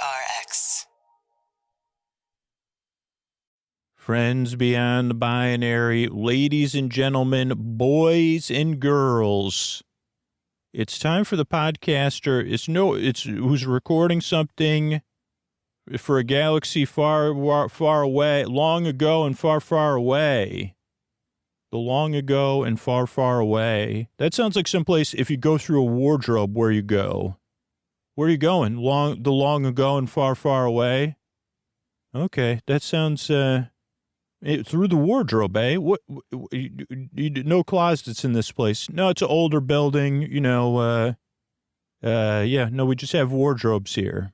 PRX. Friends beyond the binary, ladies and gentlemen, boys and girls, it's time for the podcaster. It's who's recording something for a galaxy far, far away, long ago and far, far away. The long ago and far, far away. That sounds like someplace if you go through a wardrobe where you go. Where are you going? The long ago and far, far away? Okay, that sounds, through the wardrobe, eh? No closets in this place. No, it's an older building, we just have wardrobes here.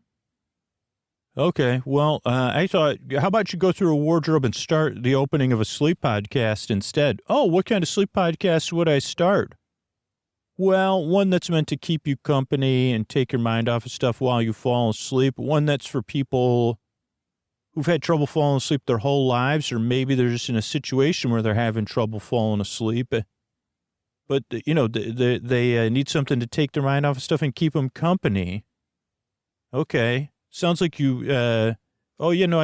Okay, well, I thought, how about you go through a wardrobe and start the opening of a sleep podcast instead? Oh, what kind of sleep podcast would I start? Well, one that's meant to keep you company and take your mind off of stuff while you fall asleep. One that's for people who've had trouble falling asleep their whole lives, or maybe they're just in a situation where they're having trouble falling asleep. But, they need something to take their mind off of stuff and keep them company. Okay. Sounds like you, I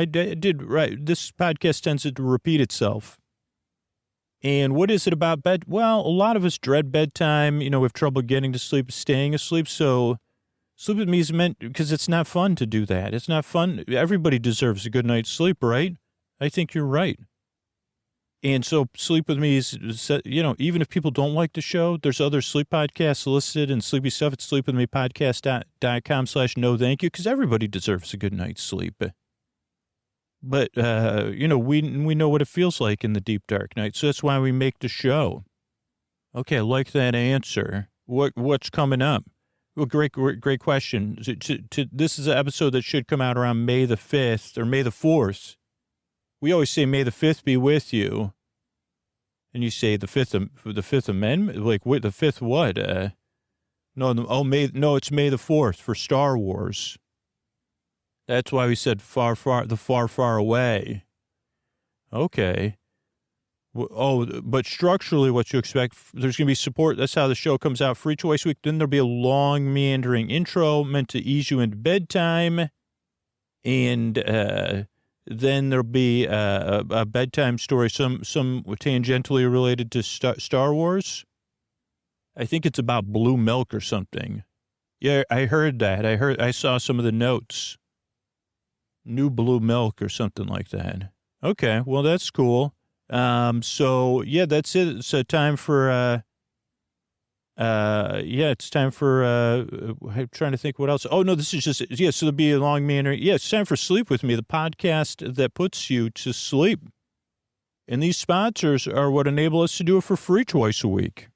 did, right. This podcast tends to repeat itself. And what is it about bed? Well, a lot of us dread bedtime. We have trouble getting to sleep, staying asleep. So sleep with me is meant, because it's not fun to do that. It's not fun. Everybody deserves a good night's sleep, right? I think you're right. And so sleep with me is, even if people don't like the show, there's other sleep podcasts listed and sleepy stuff at sleepwithmepodcast.com/no thank you, because everybody deserves a good night's sleep. But, we know what it feels like in the deep, dark night. So that's why we make the show. Okay, I like that answer. What's coming up? Well, great question. This is an episode that should come out around May the 5th or May the 4th. We always say, May the 5th be with you. And you say the Fifth Amendment? Like, what, the fifth what? It's May the 4th for Star Wars. That's why we said far, far away. Okay. But structurally, what you expect, there's going to be support. That's how the show comes out for each choice week. Then there'll be a long, meandering intro meant to ease you into bedtime. And then there'll be a bedtime story, some tangentially related to Star Wars. I think it's about blue milk or something. Yeah, I heard that. I saw some of the notes. New blue milk or something like that. Okay, well, that's cool. So yeah, that's it. So time for, it's time for, I'm trying to think what else. Oh no, this is just, so there'll be a long manner. Yeah, it's time for Sleep With Me, the podcast that puts you to sleep. And these sponsors are what enable us to do it for free twice a week.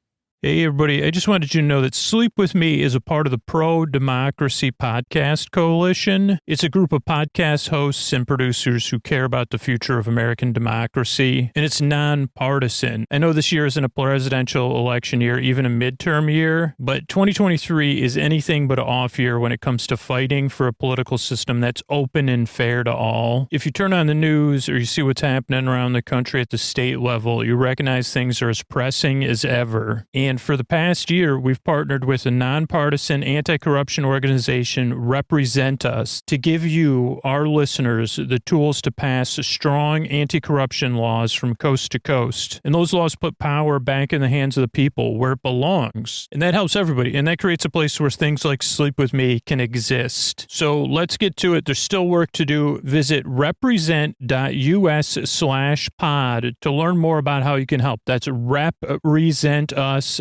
Hey, everybody, I just wanted you to know that Sleep With Me is a part of the Pro-Democracy Podcast Coalition. It's a group of podcast hosts and producers who care about the future of American democracy, and it's nonpartisan. I know this year isn't a presidential election year, even a midterm year, but 2023 is anything but an off year when it comes to fighting for a political system that's open and fair to all. If you turn on the news or you see what's happening around the country at the state level, you recognize things are as pressing as ever. And for the past year, we've partnered with a nonpartisan anti-corruption organization, Represent Us, to give you, our listeners, the tools to pass strong anti-corruption laws from coast to coast. And those laws put power back in the hands of the people where it belongs. And that helps everybody. And that creates a place where things like Sleep With Me can exist. So let's get to it. There's still work to do. Visit represent.us/pod to learn more about how you can help. That's representus.us/pod, represent.us/pod.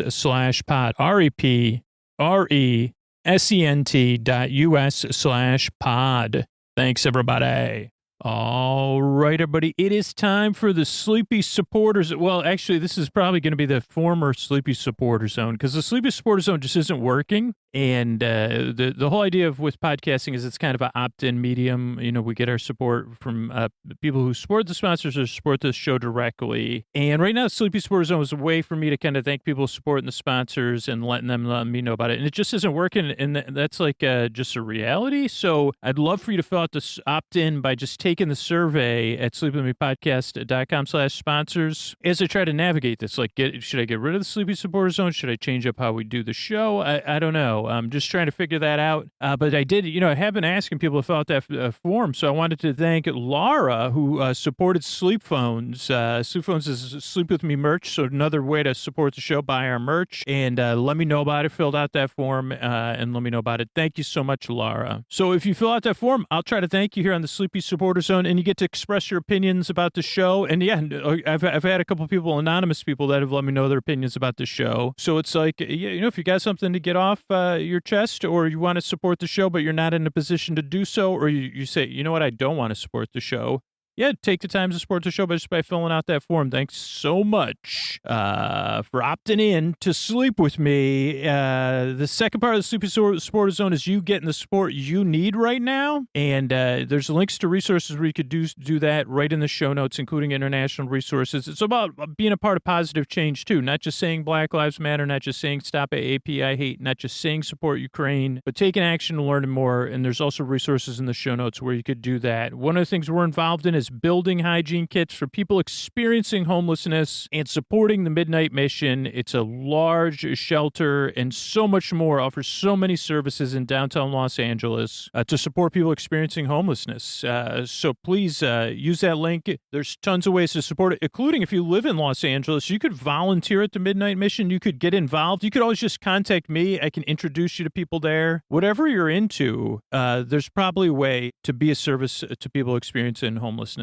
Thanks, everybody. All right, everybody. It is time for the Sleepy Supporters. Well, actually, this is probably going to be the former Sleepy Supporter Zone, because the Sleepy Supporter Zone just isn't working. And the whole idea with podcasting is it's kind of an opt-in medium. We get our support from people who support the sponsors or support the show directly. And right now, Sleepy Supporter Zone is a way for me to kind of thank people supporting the sponsors and letting me know about it. And it just isn't working. And that's like just a reality. So I'd love for you to fill out this opt-in by just taking the survey at sleepwithmepodcast.com/sponsors as I try to navigate this. Like, should I get rid of the Sleepy Supporter Zone? Should I change up how we do the show? I don't know. So I'm just trying to figure that out. But I did, I have been asking people to fill out that form. So I wanted to thank Laura, who supported Sleep Phones. Sleep Phones is Sleep With Me merch. So another way to support the show, buy our merch. And let me know about it. Filled out that form and let me know about it. Thank you so much, Laura. So if you fill out that form, I'll try to thank you here on the Sleepy Supporter Zone, and you get to express your opinions about the show. And yeah, I've had a couple people, anonymous people, that have let me know their opinions about the show. So it's like, if you got something to get off your chest, or you want to support the show, but you're not in a position to do so, or you say, you know what, I don't want to support the show. Yeah, take the time to support the show just by filling out that form. Thanks so much for opting in to sleep with me. The second part of the Sleepy Supporter Zone is you getting the support you need right now. And there's links to resources where you could do that right in the show notes, including international resources. It's about being a part of positive change, too. Not just saying Black Lives Matter, not just saying stop API hate, not just saying support Ukraine, but taking action and learning more. And there's also resources in the show notes where you could do that. One of the things we're involved in is building hygiene kits for people experiencing homelessness and supporting the Midnight Mission. It's a large shelter and so much more, offers so many services in downtown Los Angeles to support people experiencing homelessness. So please use that link. There's tons of ways to support it, including if you live in Los Angeles, you could volunteer at the Midnight Mission. You could get involved. You could always just contact me. I can introduce you to people there. Whatever you're into, there's probably a way to be a service to people experiencing homelessness,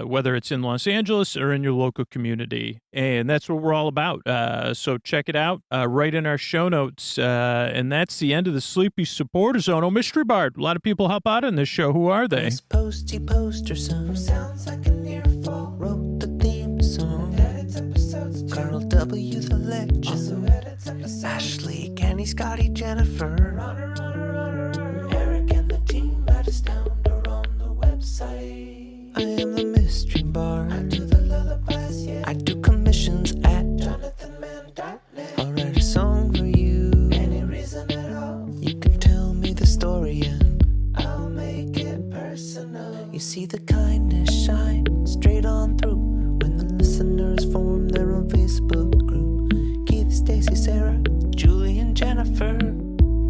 whether it's in Los Angeles or in your local community. And that's what we're all about. So check it out right in our show notes. And that's the end of the Sleepy Supporter Zone. Oh, Mystery Bart, a lot of people help out in this show. Who are they? This posty poster son sounds like an earful. Wrote the theme song. Edits episodes. Carl W. the Legend. Also edits episodes. Ashley, Kenny, Scotty, Jennifer. Runner. Eric and the team at Astound are on the website. I am the mystery bard. I do the lullabies, yeah. I do commissions at jonathanmann.net. I'll write a song for you. Any reason at all. You can tell me the story and I'll make it personal. You see the kindness shine straight on through when the listeners form their own Facebook group. Keith, Stacy, Sarah, Julie, and Jennifer.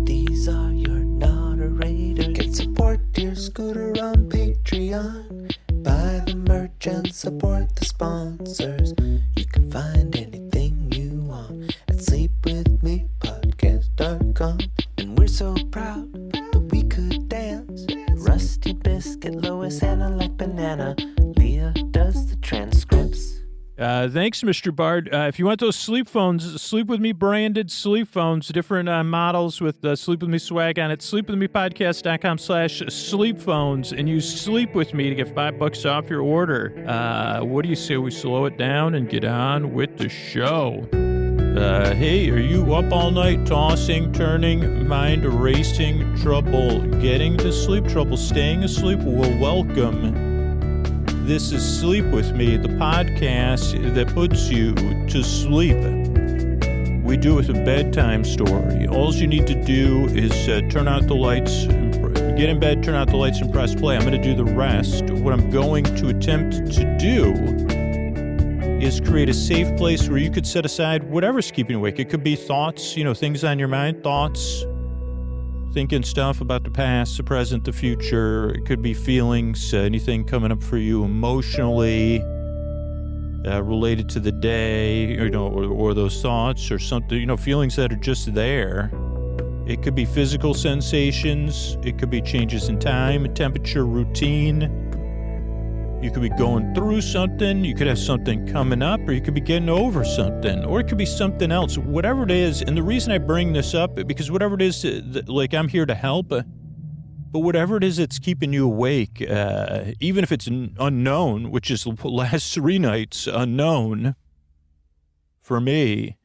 These are your moderators. Get support, dear Scooter, on Patreon. Buy the merch and support the sponsors. You can find anything you want at sleepwithmepodcast.com. And we're so proud that we could dance. Rusty Biscuit, Lois, Anna like banana. Leah does the transcripts. Thanks, Mr. Bard. If you want those sleep phones, Sleep With Me branded sleep phones, different models with Sleep With Me swag on it, sleepwithmepodcast.com/sleep phones, and use Sleep With Me to get $5 off your order. What do you say we slow it down and get on with the show? Hey, are you up all night tossing, turning, mind racing, trouble getting to sleep, trouble staying asleep? Well, welcome. This is Sleep With Me, the podcast that puts you to sleep. We do it with a bedtime story. All you need to do is turn out the lights, get in bed, turn out the lights, and press play. I'm going to do the rest. What I'm going to attempt to do is create a safe place where you could set aside whatever's keeping you awake. It could be thoughts, things on your mind, thoughts, thinking stuff about the past, the present, the future. It could be feelings, anything coming up for you emotionally, related to the day, or those thoughts or something, feelings that are just there. It could be physical sensations. It could be changes in time, temperature, routine. You could be going through something. You could have something coming up, or you could be getting over something, or it could be something else. Whatever it is, and the reason I bring this up, because whatever it is, I'm here to help, but whatever it is that's keeping you awake, even if it's unknown, which is the last 3 nights unknown for me,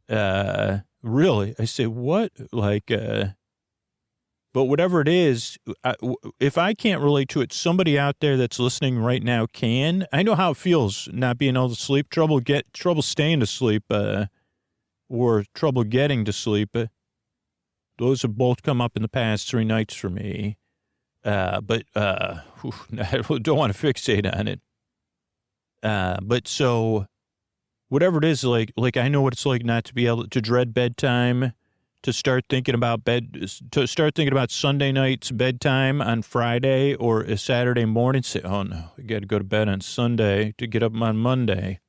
really, I say, what? But whatever it is, if I can't relate to it, somebody out there that's listening right now can. I know how it feels not being able to sleep, trouble staying asleep, or trouble getting to sleep. Those have both come up in the past 3 nights for me. But I don't want to fixate on it. But so whatever it is, like I know what it's like not to be able to dread bedtime, to start thinking about Sunday night's bedtime on Friday or a Saturday morning. Say, oh no, I got to go to bed on Sunday to get up on Monday.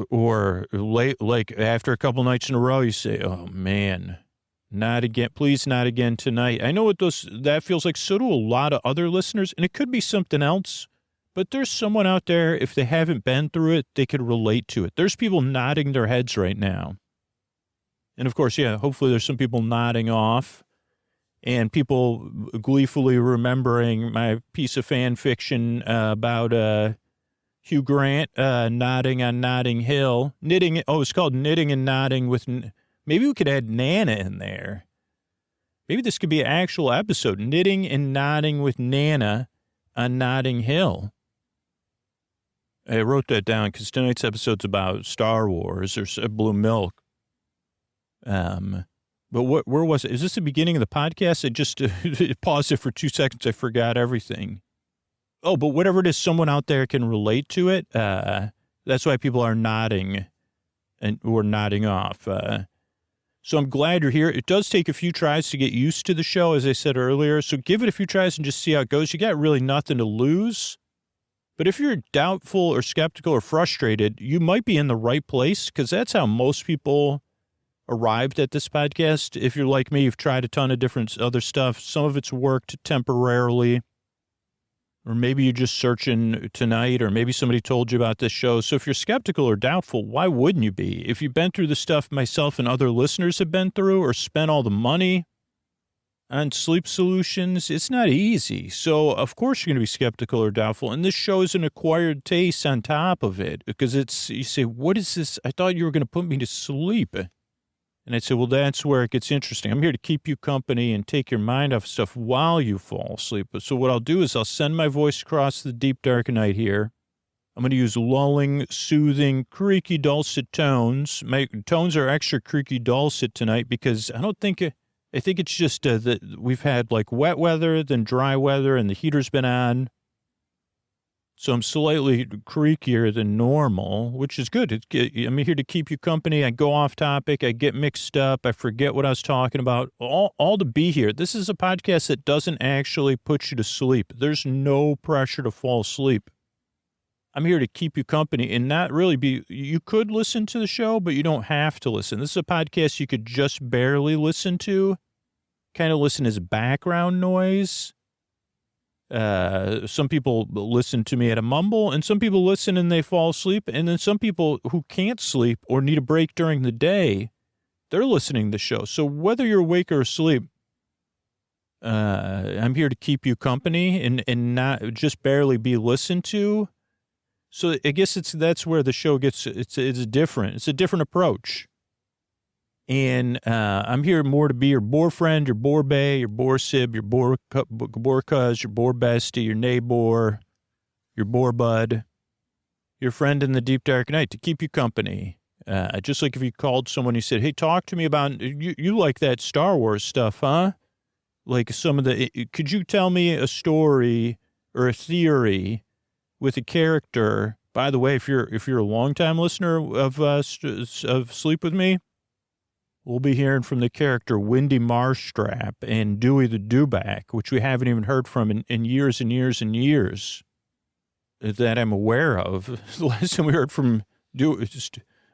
Or late, like after a couple nights in a row, you say, oh man, not again. Please, not again tonight. I know what that feels like. So do a lot of other listeners, and it could be something else. But there's someone out there, if they haven't been through it, they could relate to it. There's people nodding their heads right now. And of course, yeah, hopefully there's some people nodding off and people gleefully remembering my piece of fan fiction about Hugh Grant nodding on Notting Hill. Knitting. Oh, it's called Knitting and Nodding with, maybe we could add Nana in there. Maybe this could be an actual episode, Knitting and Nodding with Nana on Notting Hill. I wrote that down because tonight's episode's about Star Wars or Blue Milk. But where was it? Is this the beginning of the podcast? I just paused it for 2 seconds. I forgot everything. Oh, but whatever it is, someone out there can relate to it. That's why people are nodding or nodding off. So I'm glad you're here. It does take a few tries to get used to the show, as I said earlier. So give it a few tries and just see how it goes. You got really nothing to lose. But if you're doubtful or skeptical or frustrated, you might be in the right place because that's how most people arrived at this podcast. If you're like me, you've tried a ton of different other stuff. Some of it's worked temporarily. Or maybe you're just searching tonight, or maybe somebody told you about this show. So if you're skeptical or doubtful, why wouldn't you be? If you've been through the stuff myself and other listeners have been through or spent all the money on sleep solutions, it's not easy. So, of course, you're going to be skeptical or doubtful. And this show is an acquired taste on top of it because you say, what is this? I thought you were going to put me to sleep. And I'd say, well, that's where it gets interesting. I'm here to keep you company and take your mind off stuff while you fall asleep. So what I'll do is I'll send my voice across the deep, dark night here. I'm going to use lulling, soothing, creaky, dulcet tones. My tones are extra creaky, dulcet tonight because I think it's just that we've had like wet weather, then dry weather, and the heater's been on. So I'm slightly creakier than normal, which is good. I'm here to keep you company. I go off topic. I get mixed up. I forget what I was talking about. All to be here. This is a podcast that doesn't actually put you to sleep. There's no pressure to fall asleep. I'm here to keep you company and not really you could listen to the show, but you don't have to listen. This is a podcast you could just barely listen to, kind of listen as background noise. Some people listen to me at a mumble, and some people listen and they fall asleep. And then some people who can't sleep or need a break during the day, they're listening to the show. So whether you're awake or asleep, I'm here to keep you company and not just barely be listened to. So I guess that's where the show gets, it's different. It's a different approach. And I'm here more to be your boar friend, your boar bae, your boar sib, your boar cuz, your boar bestie, your neighbor, your boar bud, your friend in the deep dark night to keep you company. Just like if you called someone, you said, hey, talk to me about, you like that Star Wars stuff, huh? Like could you tell me a story or a theory with a character? By the way, if you're a longtime listener of Sleep With Me, we'll be hearing from the character Wendy Mirstrap and Dewey the Dewback, which we haven't even heard from in years and years and years that I'm aware of. The last time we heard from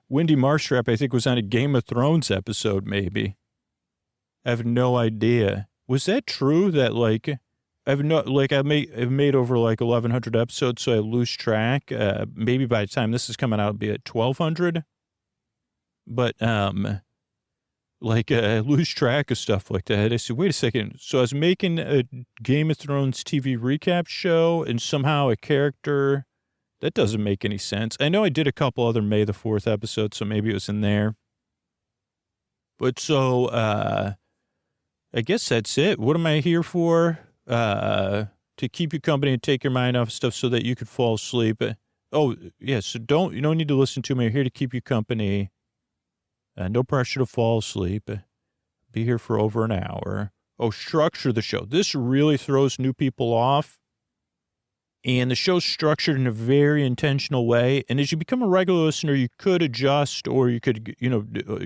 Wendy Mirstrap, I think, was on a Game of Thrones episode, maybe. I have no idea. Was that true that, like, I've made over like 1,100 episodes, so I lose track. Maybe by the time this is coming out, it'll be at 1,200. But, I lose track of stuff like that. I said, wait a second. So I was making a Game of Thrones TV recap show, and somehow a character, that doesn't make any sense. I know I did a couple other May the 4th episodes, so maybe it was in there. But so, I guess that's it. What am I here for? To keep you company and take your mind off stuff so that you could fall asleep. Oh, yeah, so you don't need to listen to me. I'm here to keep you company. No pressure to fall asleep. Be here for over an hour. Oh, structure the show. This really throws new people off. And the show's structured in a very intentional way. And as you become a regular listener, you could adjust or you could,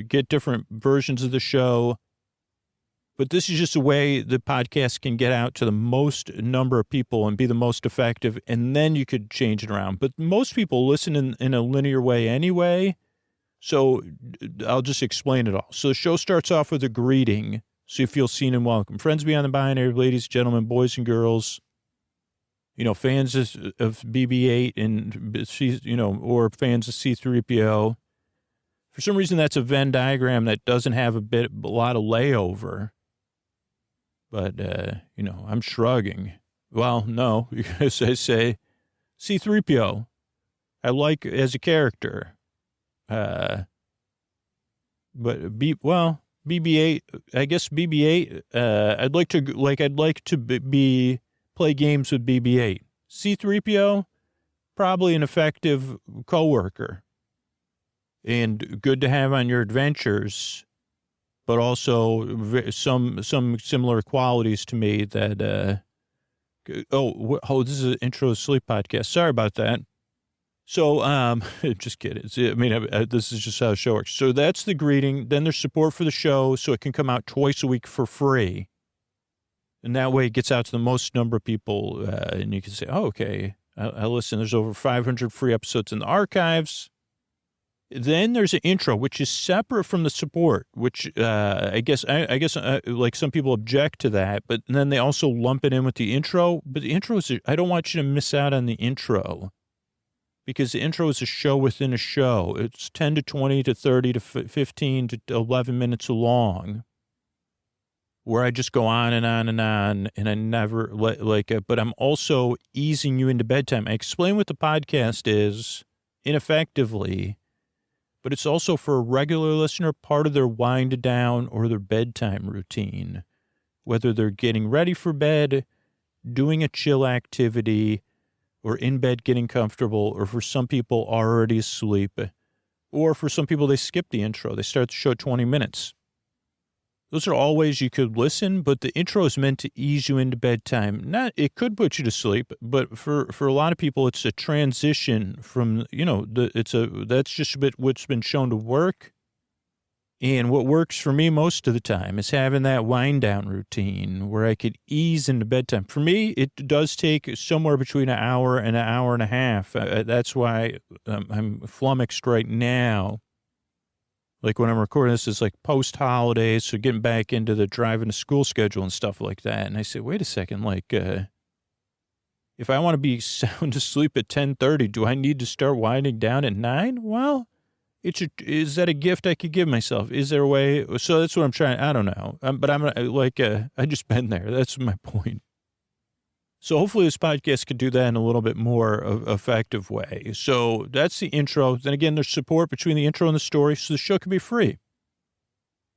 get different versions of the show. But this is just a way the podcast can get out to the most number of people and be the most effective. And then you could change it around. But most people listen in a linear way anyway. So I'll just explain it all. So the show starts off with a greeting, so you feel seen and welcome. Friends beyond the binary, ladies, gentlemen, boys and girls. Fans of BB-8 and, or fans of C-3PO. For some reason, that's a Venn diagram that doesn't have a lot of layover. But, I'm shrugging. Well, no, because I say C-3PO. I like as a character. But BB-8, I guess BB-8, I'd like to play games with BB-8. C-3PO, probably an effective coworker and good to have on your adventures, but also some similar qualities to me that, this is an intro to sleep podcast. Sorry about that. So, just kidding. This is just how the show works. So that's the greeting. Then there's support for the show so it can come out twice a week for free. And that way it gets out to the most number of people, and you can say, oh, okay, I listen. There's over 500 free episodes in the archives. Then there's an intro, which is separate from the support, which I guess like some people object to that, but then they also lump it in with the intro. But the intro is, I don't want you to miss out on the intro because the intro is a show within a show. It's 10 to 20 to 30 to 15 to 11 minutes long, where I just go on and on and on, and I never but I'm also easing you into bedtime. I explain what the podcast is ineffectively, but it's also for a regular listener, part of their wind down or their bedtime routine, whether they're getting ready for bed, doing a chill activity, or in bed getting comfortable, or for some people already asleep, or for some people they skip the intro. They start the show 20 minutes. Those are all ways you could listen, but the intro is meant to ease you into bedtime. It could put you to sleep, but for a lot of people, it's a transition from, that's just a bit what's been shown to work. And what works for me most of the time is having that wind down routine where I could ease into bedtime. For me, it does take somewhere between an hour and a half. That's why I'm flummoxed right now. Like when I'm recording this, it's like post-holidays, so getting back into the driving to school schedule and stuff like that. And I say, wait a second, if I want to be sound asleep at 10:30, do I need to start winding down at 9? Well, is that a gift I could give myself? Is there a way? So that's what I'm trying. I don't know. But I just been there. That's my point. So hopefully this podcast could do that in a little bit more effective way. So that's the intro. Then again, there's support between the intro and the story, so the show can be free.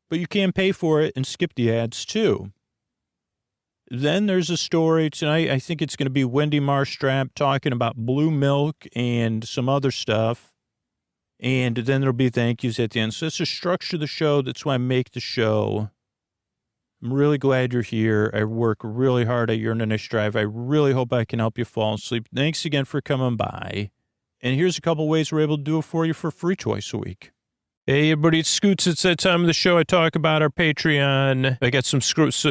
But you can pay for it and skip the ads too. Then there's a story tonight. I think it's going to be Wendy Mirstrap talking about blue milk and some other stuff. And then there'll be thank yous at the end. So it's a structure of the show. That's why I make the show. I'm really glad you're here. I work really hard at your niche drive. I really hope I can help you fall asleep. Thanks again for coming by. And here's a couple ways we're able to do it for you for free twice a week. Hey, everybody, it's Scoots. It's that time of the show. I talk about our Patreon. I got some,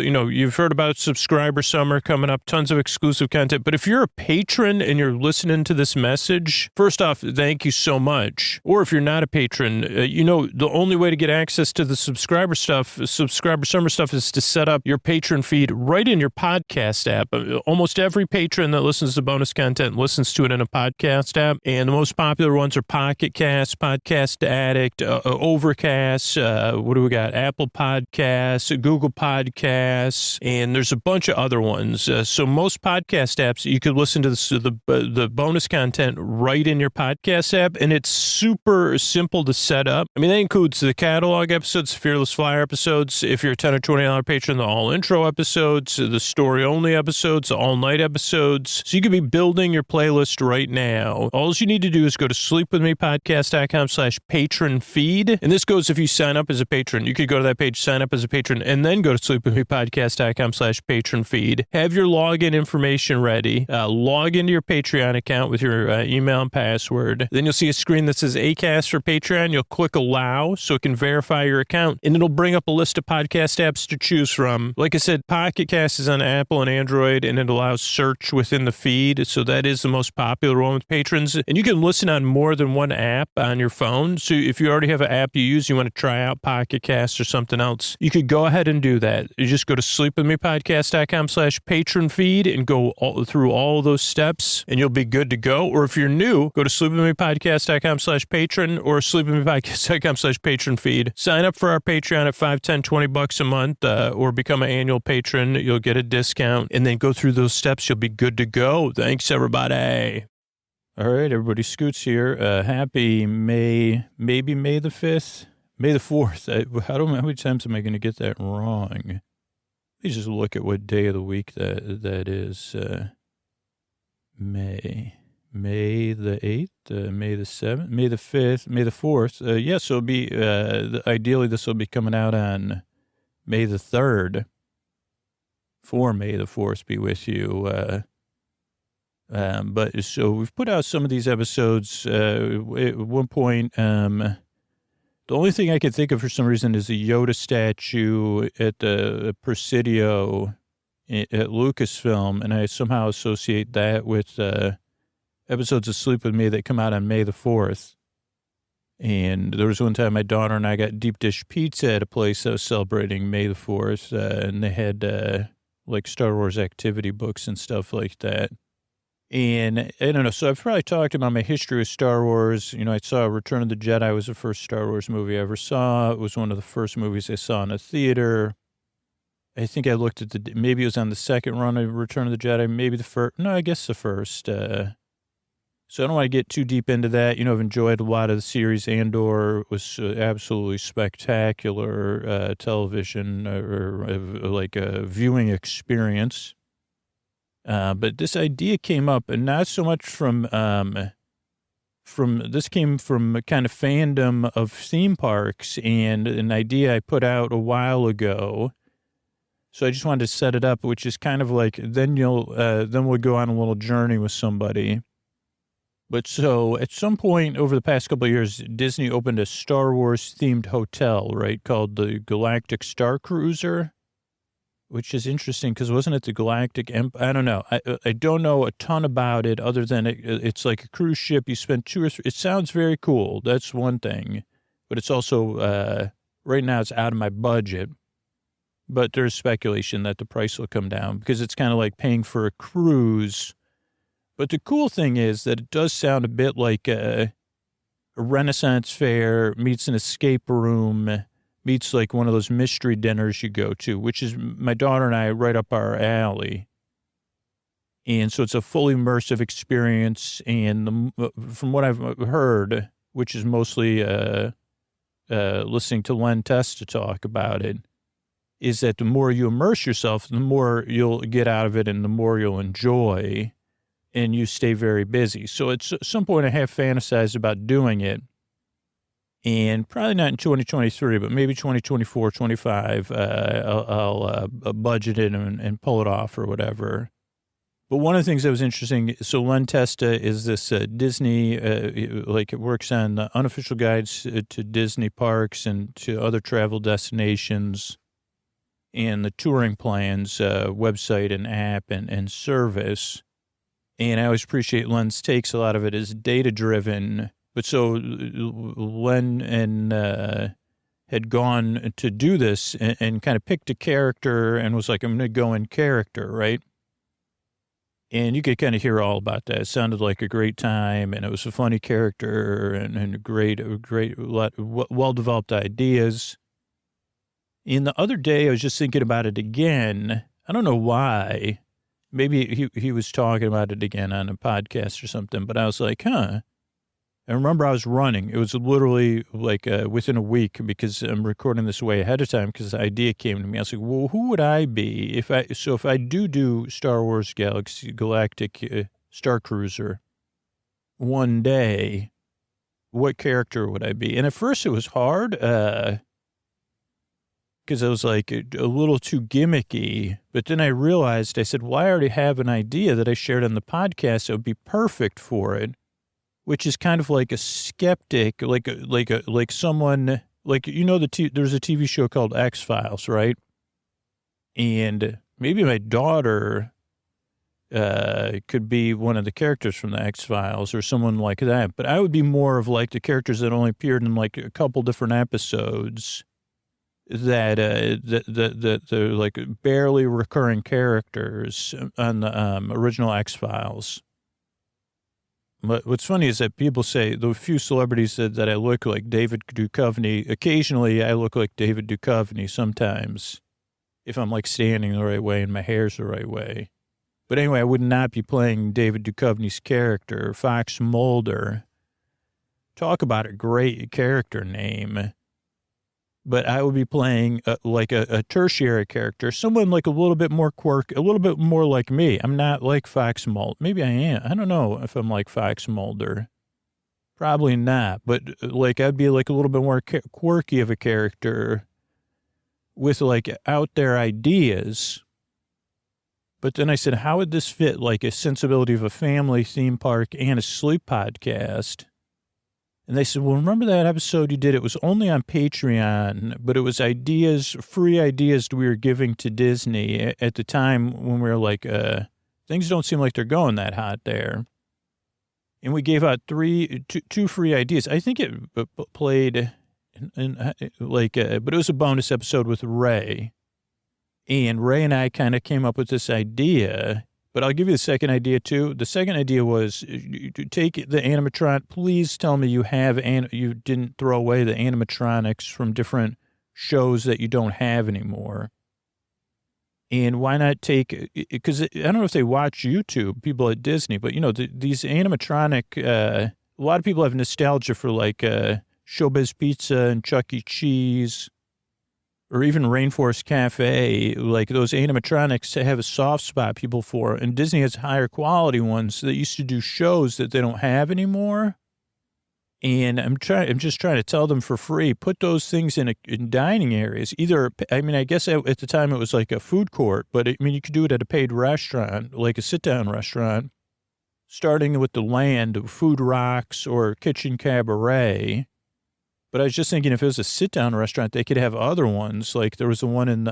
you've heard about Subscriber Summer coming up, tons of exclusive content. But if you're a patron and you're listening to this message, first off, thank you so much. Or if you're not a patron, the only way to get access to the Subscriber Summer stuff is to set up your patron feed right in your podcast app. Almost every patron that listens to bonus content listens to it in a podcast app. And the most popular ones are Pocket Cast, Podcast Addict, Overcast, what do we got? Apple Podcasts, Google Podcasts, and there's a bunch of other ones. So most podcast apps, you could listen to the bonus content right in your podcast app, and it's super simple to set up. I mean, that includes the catalog episodes, Fearless Flyer episodes. If you're a $10 or $20 patron, the all intro episodes, the story only episodes, the all night episodes. So you could be building your playlist right now. All you need to do is go to sleepwithmepodcast.com/patron feed. feed. And this goes if you sign up as a patron. You could go to that page, sign up as a patron, and then go to sleepwithmepodcast.com/patron feed. Have your login information ready. Log into your Patreon account with your email and password. Then you'll see a screen that says Acast for Patreon. You'll click allow so it can verify your account, and it'll bring up a list of podcast apps to choose from. Like I said, Pocket Cast is on Apple and Android, and it allows search within the feed. So that is the most popular one with patrons. And you can listen on more than one app on your phone. So if you already have an app you use, you want to try out Pocket Cast or something else, you could go ahead and do that. You just go to sleepwithmepodcast.com/patron feed and go through all those steps, and you'll be good to go. Or if you're new, go to sleepwithmepodcast.com/patron or sleepwithmepodcast.com/patron feed. Sign up for our Patreon at $5, $10, $20 a month, or become an annual patron. You'll get a discount, and then go through those steps. You'll be good to go. Thanks, everybody. All right, everybody, Scoots here. Happy May, maybe May the 5th, May the 4th. I don't know how many times am I going to get that wrong. Let's just look at what day of the week that is. May the 8th, May the 7th, May the 5th, May the 4th. Yes, so it'll be, ideally this will be coming out on May the 3rd. For May the 4th be with you. But so we've put out some of these episodes. At one point, the only thing I could think of for some reason is a Yoda statue at the Presidio at Lucasfilm, and I somehow associate that with episodes of Sleep With Me that come out on May the 4th. And there was one time my daughter and I got deep dish pizza at a place that was celebrating May the 4th, and they had like Star Wars activity books and stuff like that. And I don't know, so I've probably talked about my history with Star Wars. You know, I saw Return of the Jedi was the first Star Wars movie I ever saw. It was one of the first movies I saw in a theater. I think I looked at maybe it was on the second run of Return of the Jedi, maybe the first, no, I guess the first. So I don't want to get too deep into that. You know, I've enjoyed a lot of the series. Andor was absolutely spectacular television or like a viewing experience. But this idea came up, and not so much from this came from a kind of fandom of theme parks and an idea I put out a while ago. So I just wanted to set it up, which is kind of like, then we'll go on a little journey with somebody. But so at some point over the past couple of years, Disney opened a Star Wars themed hotel, right? Called the Galactic Star Cruiser. Which is interesting because wasn't it the Galactic I don't know. I don't know a ton about it other than it's like a cruise ship. You spend 2 or 3. It sounds very cool. That's one thing. But it's also, right now it's out of my budget. But there's speculation that the price will come down because it's kind of like paying for a cruise. But the cool thing is that it does sound a bit like a Renaissance fair meets an escape room meets like one of those mystery dinners you go to, which is my daughter and I right up our alley. And so it's a fully immersive experience. And from what I've heard, which is mostly listening to Len Testa talk about it, is that the more you immerse yourself, the more you'll get out of it and the more you'll enjoy, and you stay very busy. So at some point I have fantasized about doing it. And probably not in 2023, but maybe 2024, 25, I'll budget it and pull it off or whatever. But one of the things that was interesting, so Len Testa is this Disney, like it works on the unofficial guides to Disney parks and to other travel destinations and the touring plans, website and app and service. And I always appreciate Len's takes. A lot of it is data-driven. But so Len had gone to do this and kind of picked a character and was like, I'm going to go in character, right? And you could kind of hear all about that. It sounded like a great time, and it was a funny character and a great, well-developed ideas. And the other day, I was just thinking about it again. I don't know why. Maybe he was talking about it again on a podcast or something, but I was like, I remember I was running. It was literally like within a week because I'm recording this way ahead of time because the idea came to me. I was like, well, who would I be if I do Star Wars Galactic Star Cruiser one day, what character would I be? And at first it was hard, because I was like a little too gimmicky. But then I realized, I said, well, I already have an idea that I shared on the podcast that would be perfect for it, which is kind of like a skeptic, like someone, like, you know, there's a TV show called X-Files, right? And maybe my daughter could be one of the characters from the X-Files or someone like that. But I would be more of like the characters that only appeared in like a couple different episodes that they're like barely recurring characters on the original X-Files. But what's funny is that people say, the few celebrities that I look like David Duchovny, occasionally I look like David Duchovny sometimes, if I'm like standing the right way and my hair's the right way. But anyway, I would not be playing David Duchovny's character, Fox Mulder. Talk about a great character name. But I would be playing like a tertiary character, someone like a little bit more quirky, a little bit more like me. I'm not like Fox Mulder. Maybe I am. I don't know if I'm like Fox Mulder. Probably not. But like I'd be like a little bit more quirky of a character with like out there ideas. But then I said, how would this fit like a sensibility of a family theme park and a sleep podcast? And they said, well, remember that episode you did? It was only on Patreon, but it was ideas, free ideas we were giving to Disney at the time when we were like, things don't seem like they're going that hot there. And we gave out two free ideas. I think it played but it was a bonus episode with Ray. And Ray and I kind of came up with this idea, but I'll give you the second idea too. The second idea was to take the animatronic. Please tell me you didn't throw away the animatronics from different shows that you don't have anymore. And why not take, because I don't know if they watch YouTube, people at Disney, but you know, these animatronic, a lot of people have nostalgia for like Showbiz Pizza and Chuck E. Cheese, or even Rainforest Cafe. Like those animatronics have a soft spot people for, and Disney has higher quality ones that used to do shows that they don't have anymore. And I'm just trying to tell them for free, put those things in dining areas. Either, I mean, I guess at the time it was like a food court, but I mean, you could do it at a paid restaurant, like a sit-down restaurant, starting with the Land, Food Rocks, or Kitchen Cabaret. But I was just thinking, if it was a sit-down restaurant, they could have other ones. Like there was the one in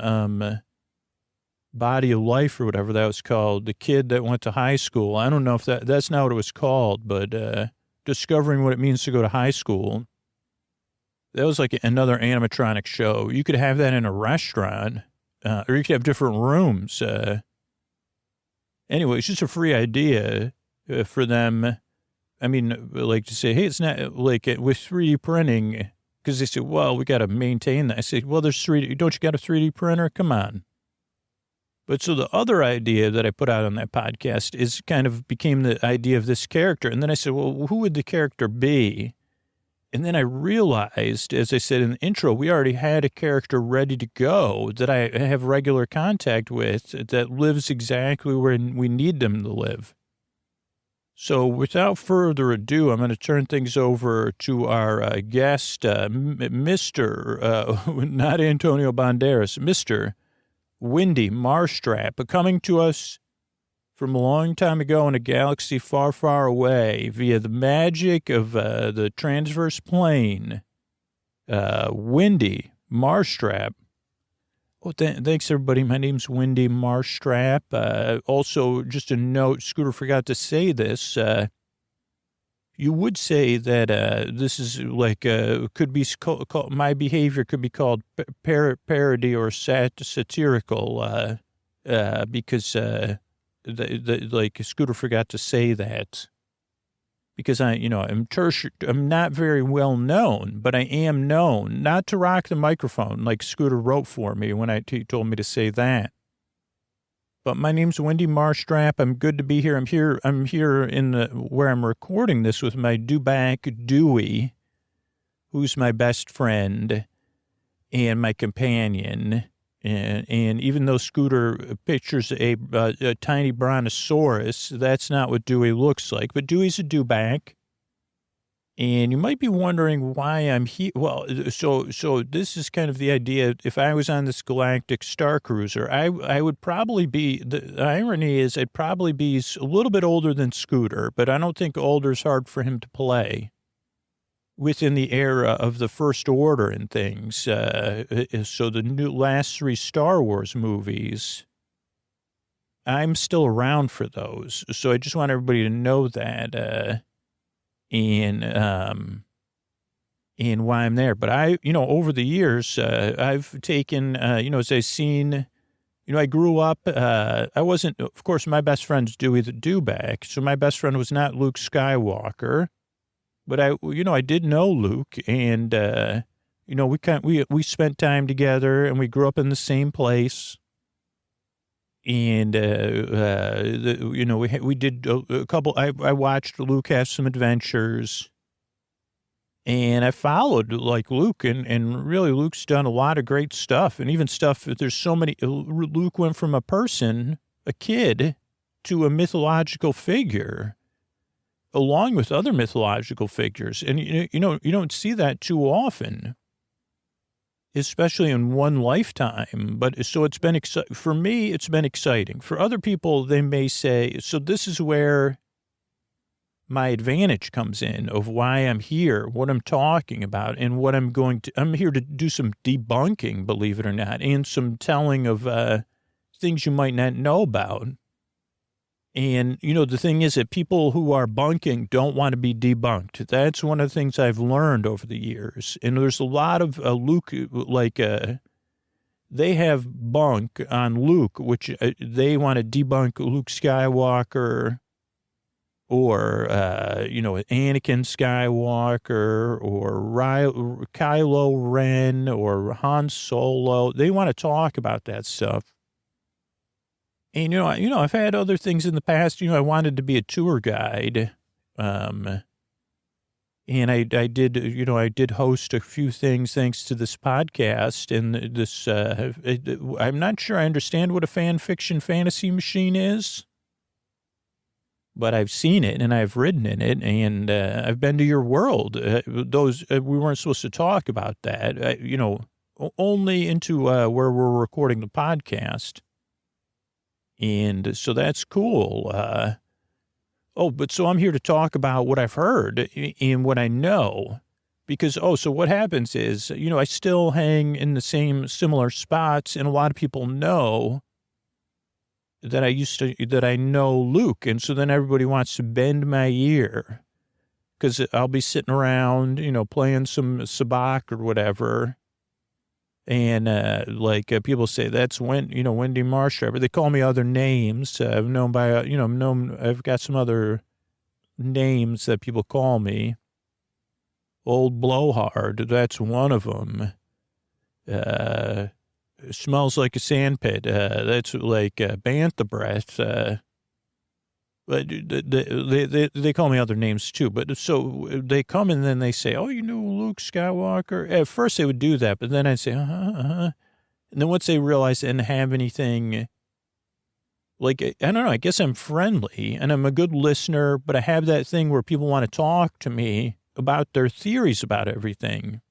Body of Life or whatever that was called. The kid that went to high school. I don't know if that's not what it was called, but discovering what it means to go to high school. That was like another animatronic show. You could have that in a restaurant, or you could have different rooms. Anyway, it's just a free idea for them. I mean, like to say, hey, it's not like with 3D printing, because they say, well, we got to maintain that. I say, well, there's 3D. Don't you got a 3D printer? Come on. But so the other idea that I put out on that podcast is kind of became the idea of this character. And then I said, well, who would the character be? And then I realized, as I said in the intro, we already had a character ready to go that I have regular contact with that lives exactly where we need them to live. So without further ado, I'm going to turn things over to our guest, Mr. Not Antonio Banderas, Mr. Wendy Mirstrap, coming to us from a long time ago in a galaxy far, far away via the magic of the transverse plane. Wendy Mirstrap. Oh, thanks, everybody. My name's Wendy Marshstrap. Also, just a note, Scooter forgot to say this. You would say that this is like, could be called, my behavior could be called parody or satirical, because like Scooter forgot to say that. Because I'm not very well known, but I am known not to rock the microphone like Scooter wrote for me when he told me to say that. But my name's Wendy Marshstrap. I'm good to be here. I'm here in where I'm recording this with my Dewback Dewey, who's my best friend and my companion. And even though Scooter pictures a tiny brontosaurus, that's not what Dewey looks like. But Dewey's a dewback. And you might be wondering why I'm here. Well, so this is kind of the idea. If I was on this Galactic Star Cruiser, I would probably be, the irony is I'd probably be a little bit older than Scooter, but I don't think older is hard for him to play within the era of the First Order and things. So the last 3 Star Wars movies, I'm still around for those. So I just want everybody to know that, and why I'm there. But over the years, I've taken, as I've seen, I grew up, I wasn't, of course, my best friend's Dewey the Dewback. So my best friend was not Luke Skywalker, but I did know Luke, and, we spent time together, and we grew up in the same place. And, we did a couple, I watched Luke have some adventures, and I followed like Luke, and really Luke's done a lot of great stuff, and even stuff, there's so many, Luke went from a kid, to a mythological figure, along with other mythological figures. And, you don't see that too often, especially in one lifetime. But so it's been, for me, it's been exciting. For other people, they may say, so this is where my advantage comes in of why I'm here, what I'm talking about, and what I'm here to do some debunking, believe it or not, and some telling of things you might not know about. And, the thing is that people who are bunking don't want to be debunked. That's one of the things I've learned over the years. And there's a lot of Luke, they have bunk on Luke, which they want to debunk Luke Skywalker or, Anakin Skywalker or Kylo Ren or Han Solo. They want to talk about that stuff. And, I've had other things in the past. I wanted to be a tour guide. And I did host a few things thanks to this podcast. And this, I'm not sure I understand what a fan fiction fantasy machine is, but I've seen it and I've ridden in it, and I've been to your world. We weren't supposed to talk about that, only into where we're recording the podcast. And so that's cool. But so I'm here to talk about what I've heard and what I know. Because, so what happens is, I still hang in the same similar spots, and a lot of people know that I know Luke. And so then everybody wants to bend my ear because I'll be sitting around, playing some sabacc or whatever. And, people say that's Wendy Mirstrap. They call me other names. I've known by, I've got some other names that people call me. Old Blowhard, that's one of them. Smells like a sandpit. That's like Bantha breath. But they call me other names too. But so they come and then they say, "Oh, you knew Luke Skywalker." At first they would do that, but then I'd say, And then once they realize I didn't have anything, I don't know, I guess I'm friendly and I'm a good listener, but I have that thing where people want to talk to me about their theories about everything.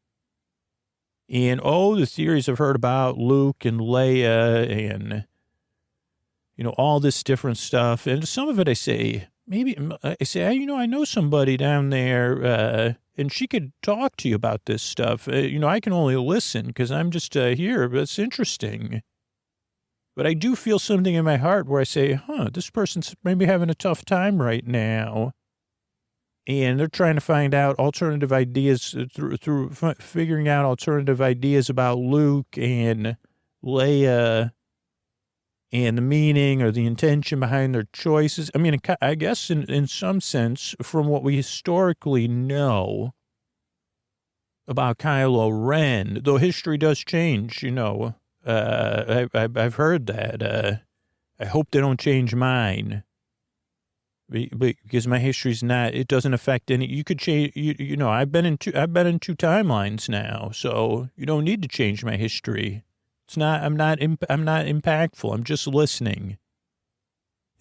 And, the theories I've heard about Luke and Leia and, all this different stuff. And some of it I say, I know somebody down there, and she could talk to you about this stuff. I can only listen because I'm just here, but it's interesting. But I do feel something in my heart where I say, this person's maybe having a tough time right now. And they're trying to find out alternative ideas through figuring out alternative ideas about Luke and Leia and the meaning or the intention behind their choices. I mean, I guess in some sense, from what we historically know about Kylo Ren, though history does change, I've heard that. I hope they don't change mine. Because my history's not, it doesn't affect any, you could change, I've been in two timelines now, so you don't need to change my history. I'm not impactful. I'm just listening.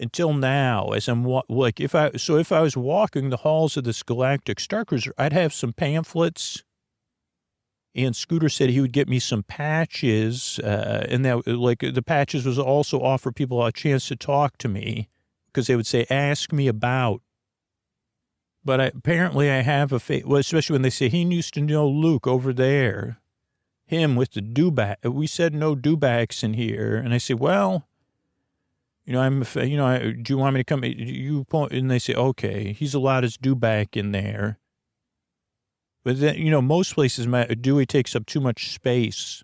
until now, as I'm if I was walking the halls of this Galactic Star Cruiser, I'd have some pamphlets, and Scooter said he would get me some patches, and that the patches was also offer people a chance to talk to me because they would say, "Ask me about." But apparently I have especially when they say he used to know Luke over there, him with the dewback. We said no dewbacks in here, and I say, well. Do you want me to come? And they say, okay, he's allowed his dewback in there. But then, most places, Dewey takes up too much space.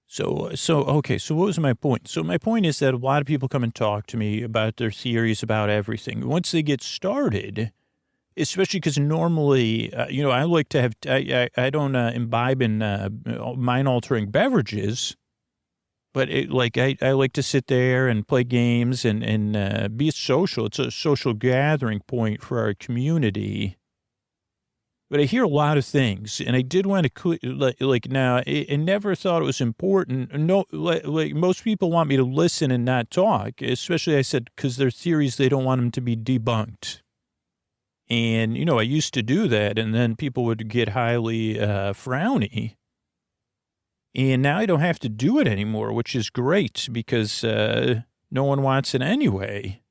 So what was my point? So my point is that a lot of people come and talk to me about their theories about everything. Once they get started, especially because normally, I like to have, I don't imbibe in mind-altering beverages. But I like to sit there and play games and be social. It's a social gathering point for our community. But I hear a lot of things, and I did want to now. I never thought it was important. No, most people want me to listen and not talk. Especially, I said, because their theories they don't want them to be debunked. And I used to do that, and then people would get highly frowny. And now I don't have to do it anymore, which is great because no one wants it anyway.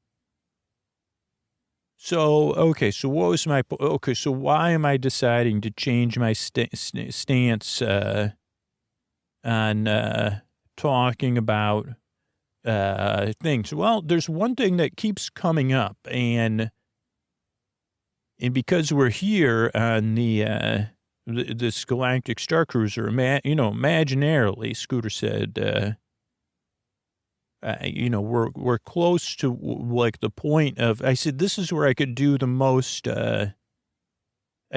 So what was my point? Okay, so why am I deciding to change my stance on talking about things? Well, there's one thing that keeps coming up, and because we're here on this Galactic Star Cruiser, imaginarily, Scooter said, we're close to the point of, I said, this is where I could do the most, I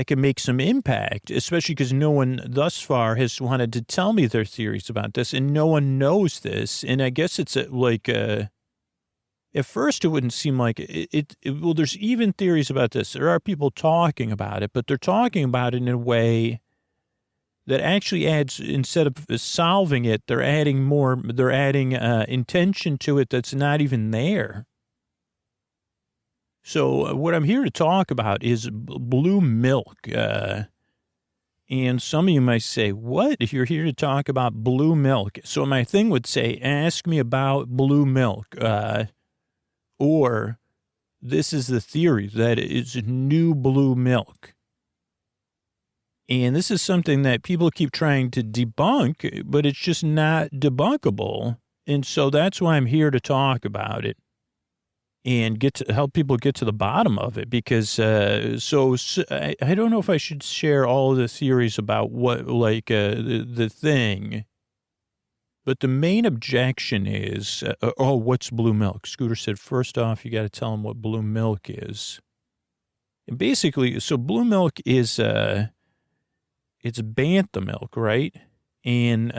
can make some impact, especially because no one thus far has wanted to tell me their theories about this, and no one knows this. And I guess it's at first, it wouldn't seem like it. Well, there's even theories about this. There are people talking about it, but they're talking about it in a way that actually adds, instead of solving it, they're adding intention to it that's not even there. So what I'm here to talk about is blue milk. And some of you might say, what? If you're here to talk about blue milk. So my thing would say, ask me about blue milk. Or this is the theory that it's new blue milk. And this is something that people keep trying to debunk, but it's just not debunkable. And so that's why I'm here to talk about it and help people get to the bottom of it. Because I don't know if I should share all of the theories about what, the thing. But the main objection is, what's blue milk? Scooter said, first off, you got to tell them what blue milk is. And basically, so blue milk is, it's Bantha milk, right? And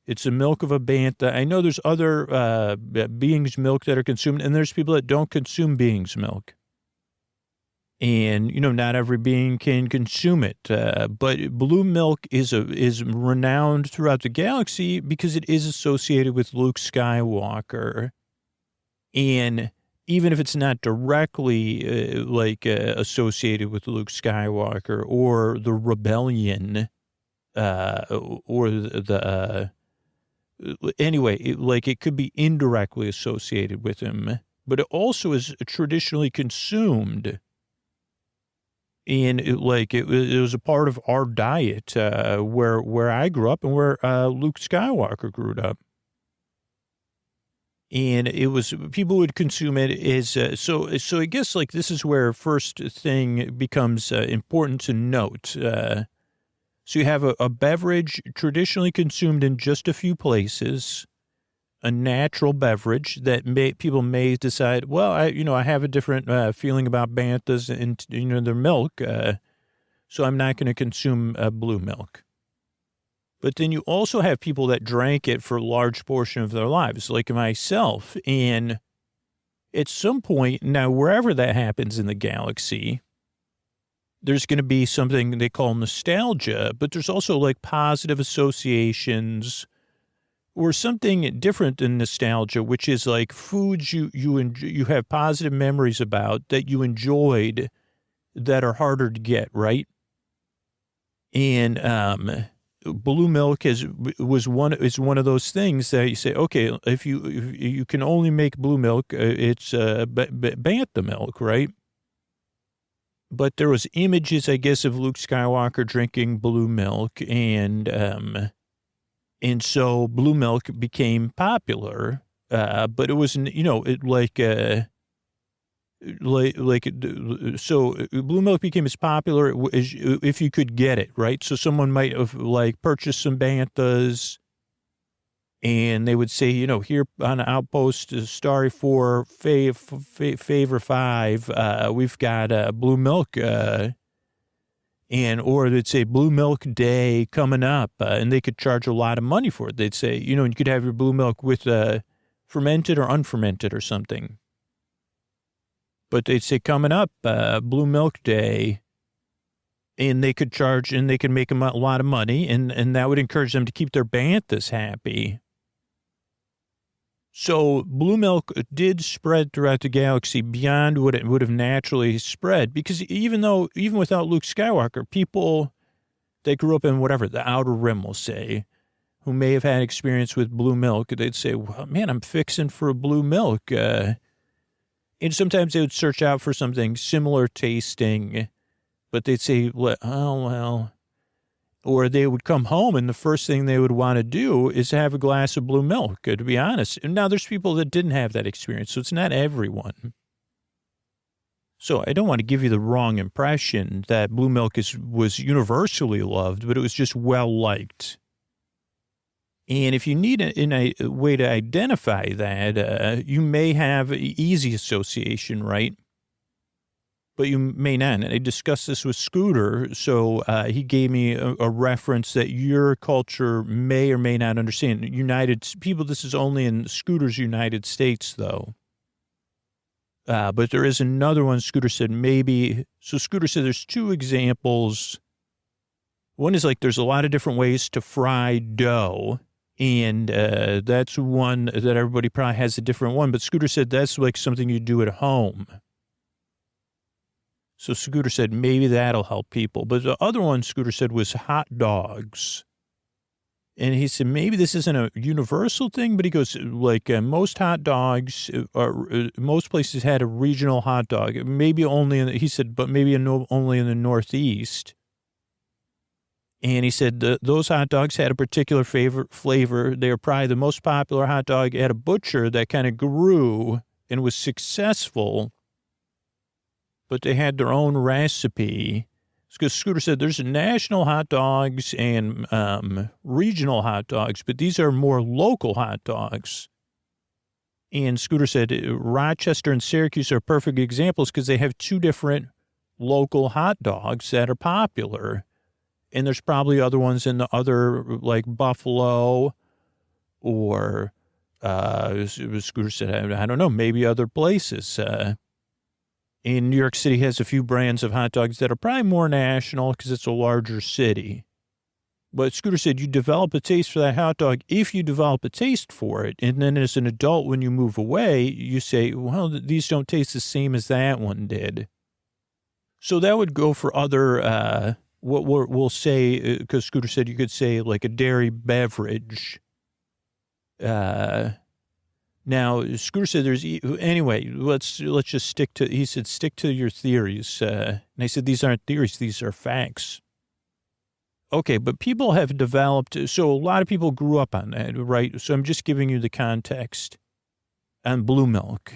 it's the milk of a Bantha. I know there's other beings' milk that are consumed, and there's people that don't consume beings' milk. And, not every being can consume it. But blue milk is renowned throughout the galaxy because it is associated with Luke Skywalker. And even if it's not directly associated with Luke Skywalker or the rebellion, anyway, it could be indirectly associated with him. But it also is traditionally consumed. And it was a part of our diet where I grew up and where Luke Skywalker grew up. And it was, people would consume it as, so I guess this is where first thing becomes important to note. So you have a beverage traditionally consumed in just a few places, a natural beverage that people may decide, well, I have a different feeling about Banthas and, their milk, so I'm not going to consume blue milk. But then you also have people that drank it for a large portion of their lives, like myself. And at some point, now, wherever that happens in the galaxy, there's going to be something they call nostalgia, but there's also positive associations or something different than nostalgia, which is like foods you have positive memories about that you enjoyed that are harder to get, right? And blue milk is one of those things that you say, okay, if you can only make blue milk, it's Bantha milk, right? But there was images, I guess, of Luke Skywalker drinking blue milk, and so blue milk became popular. But it wasn't, so blue milk became as popular as if you could get it, right? So someone might have purchased some Banthas, and they would say, here on Outpost Starry 4, Favor 5, we've got blue milk, or they'd say Blue Milk Day coming up, and they could charge a lot of money for it. They'd say, you could have your blue milk with fermented or unfermented or something. But they'd say coming up, Blue Milk Day, and they could charge and they could make them a lot of money, and that would encourage them to keep their Banthas happy. So blue milk did spread throughout the galaxy beyond what it would have naturally spread, because even without Luke Skywalker, people that grew up in whatever, the Outer Rim, will say, who may have had experience with blue milk, they'd say, well, man, I'm fixing for a blue milk. And sometimes they would search out for something similar tasting, but they'd say, oh, well, or they would come home and the first thing they would want to do is have a glass of blue milk, to be honest. And now there's people that didn't have that experience, so it's not everyone. So I don't want to give you the wrong impression that blue milk was universally loved, but it was just well-liked. And if you need a way to identify that, you may have easy association, right? But you may not. And I discussed this with Scooter, so he gave me a reference that your culture may or may not understand. This is only in Scooter's United States, though. But there is another one, Scooter said, maybe. So Scooter said there's two examples. One is there's a lot of different ways to fry dough. And that's one that everybody probably has a different one. But Scooter said that's something you do at home. So Scooter said maybe that'll help people. But the other one, Scooter said, was hot dogs. And he said maybe this isn't a universal thing, but he goes, most hot dogs, most places had a regional hot dog. Maybe only, he said, but maybe only in the Northeast. And he said those hot dogs had a particular flavor. They were probably the most popular hot dog at a butcher that kind of grew and was successful. But they had their own recipe. Because Scooter said there's national hot dogs and regional hot dogs, but these are more local hot dogs. And Scooter said Rochester and Syracuse are perfect examples because they have two different local hot dogs that are popular. And there's probably other ones in the other, Buffalo or, Scooter said, I don't know, maybe other places. In New York City has a few brands of hot dogs that are probably more national because it's a larger city. But Scooter said you develop a taste for that hot dog if you develop a taste for it. And then as an adult, when you move away, you say, well, these don't taste the same as that one did. So that would go for other, what we'll say, because Scooter said you could say a dairy beverage. Now, Scooter said anyway, let's just stick to your theories. And I said, these aren't theories, these are facts. Okay, but people have developed, so a lot of people grew up on that, right? So I'm just giving you the context on blue milk,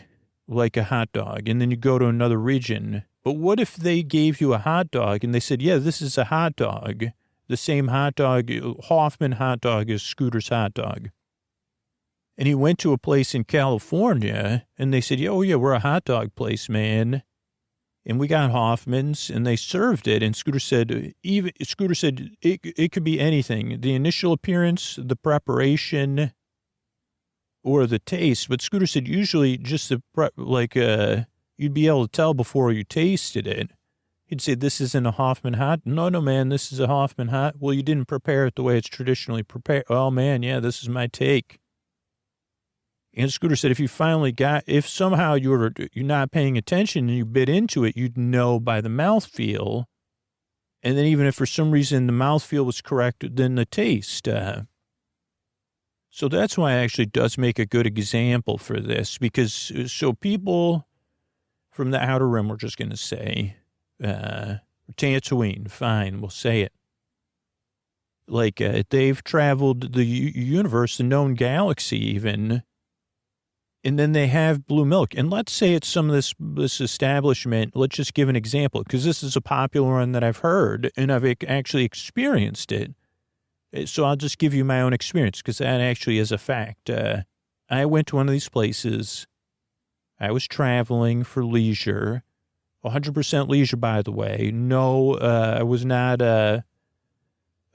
like a hot dog, and then you go to another region. But what if they gave you a hot dog and they said, yeah, this is a hot dog, the same hot dog, Hoffman hot dog is Scooter's hot dog. And he went to a place in California and they said, oh yeah, we're a hot dog place, man. And we got Hoffman's and they served it. And Scooter said it could be anything. The initial appearance, the preparation, or the taste. But Scooter said usually just you'd be able to tell before you tasted it. He'd say, this isn't a Hoffman hot. No, man, this is a Hoffman hot. Well, you didn't prepare it the way it's traditionally prepared. Oh, man, yeah, this is my take. And Scooter said, if somehow you're not paying attention and you bit into it, you'd know by the mouthfeel. And then even if for some reason the mouthfeel was correct, then the taste. So that's why it actually does make a good example for this, because so people from the Outer Rim, we're just going to say, Tatooine, fine, we'll say it. Like they've traveled the universe, the known galaxy even, and then they have blue milk. And let's say it's some of this establishment. Let's just give an example, because this is a popular one that I've heard, and I've actually experienced it. So I'll just give you my own experience, because that actually is a fact. I went to one of these places. I was traveling for leisure, 100% leisure, by the way. No, I was not a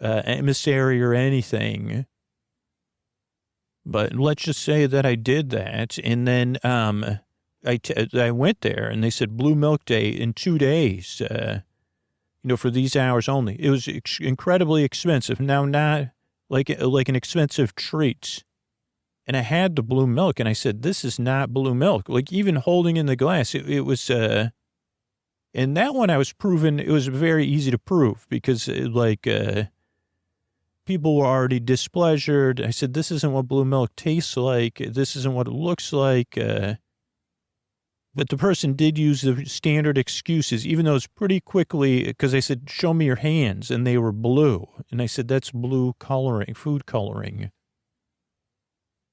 emissary or anything. But let's just say that I did that. And then I went there, and they said Blue Milk Day in 2 days, for these hours only. It was incredibly expensive. Now, not like an expensive treat. And I had the blue milk, and I said, this is not blue milk. Like, even holding in the glass, it was, and that one I was proven, it was very easy to prove, because, people were already displeasured. I said, this isn't what blue milk tastes like. This isn't what it looks like. But the person did use the standard excuses, even though it's pretty quickly, because I said, show me your hands, and they were blue. And I said, that's blue coloring, food coloring.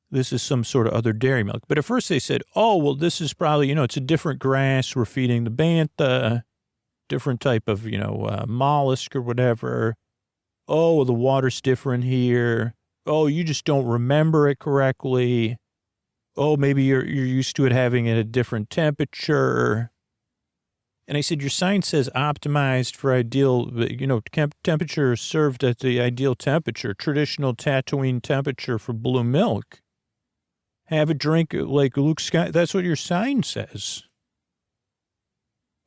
This is some sort of other dairy milk. But at first they said, oh, well, this is probably, it's a different grass. We're feeding the Bantha, different type of, mollusk or whatever. Oh, well, the water's different here. Oh, you just don't remember it correctly. Oh, maybe you're used to it having it at a different temperature. And I said, your sign says optimized for ideal, temperature served at the ideal temperature, traditional Tatooine temperature for blue milk. Have a drink like Luke Skywalker. That's what your sign says.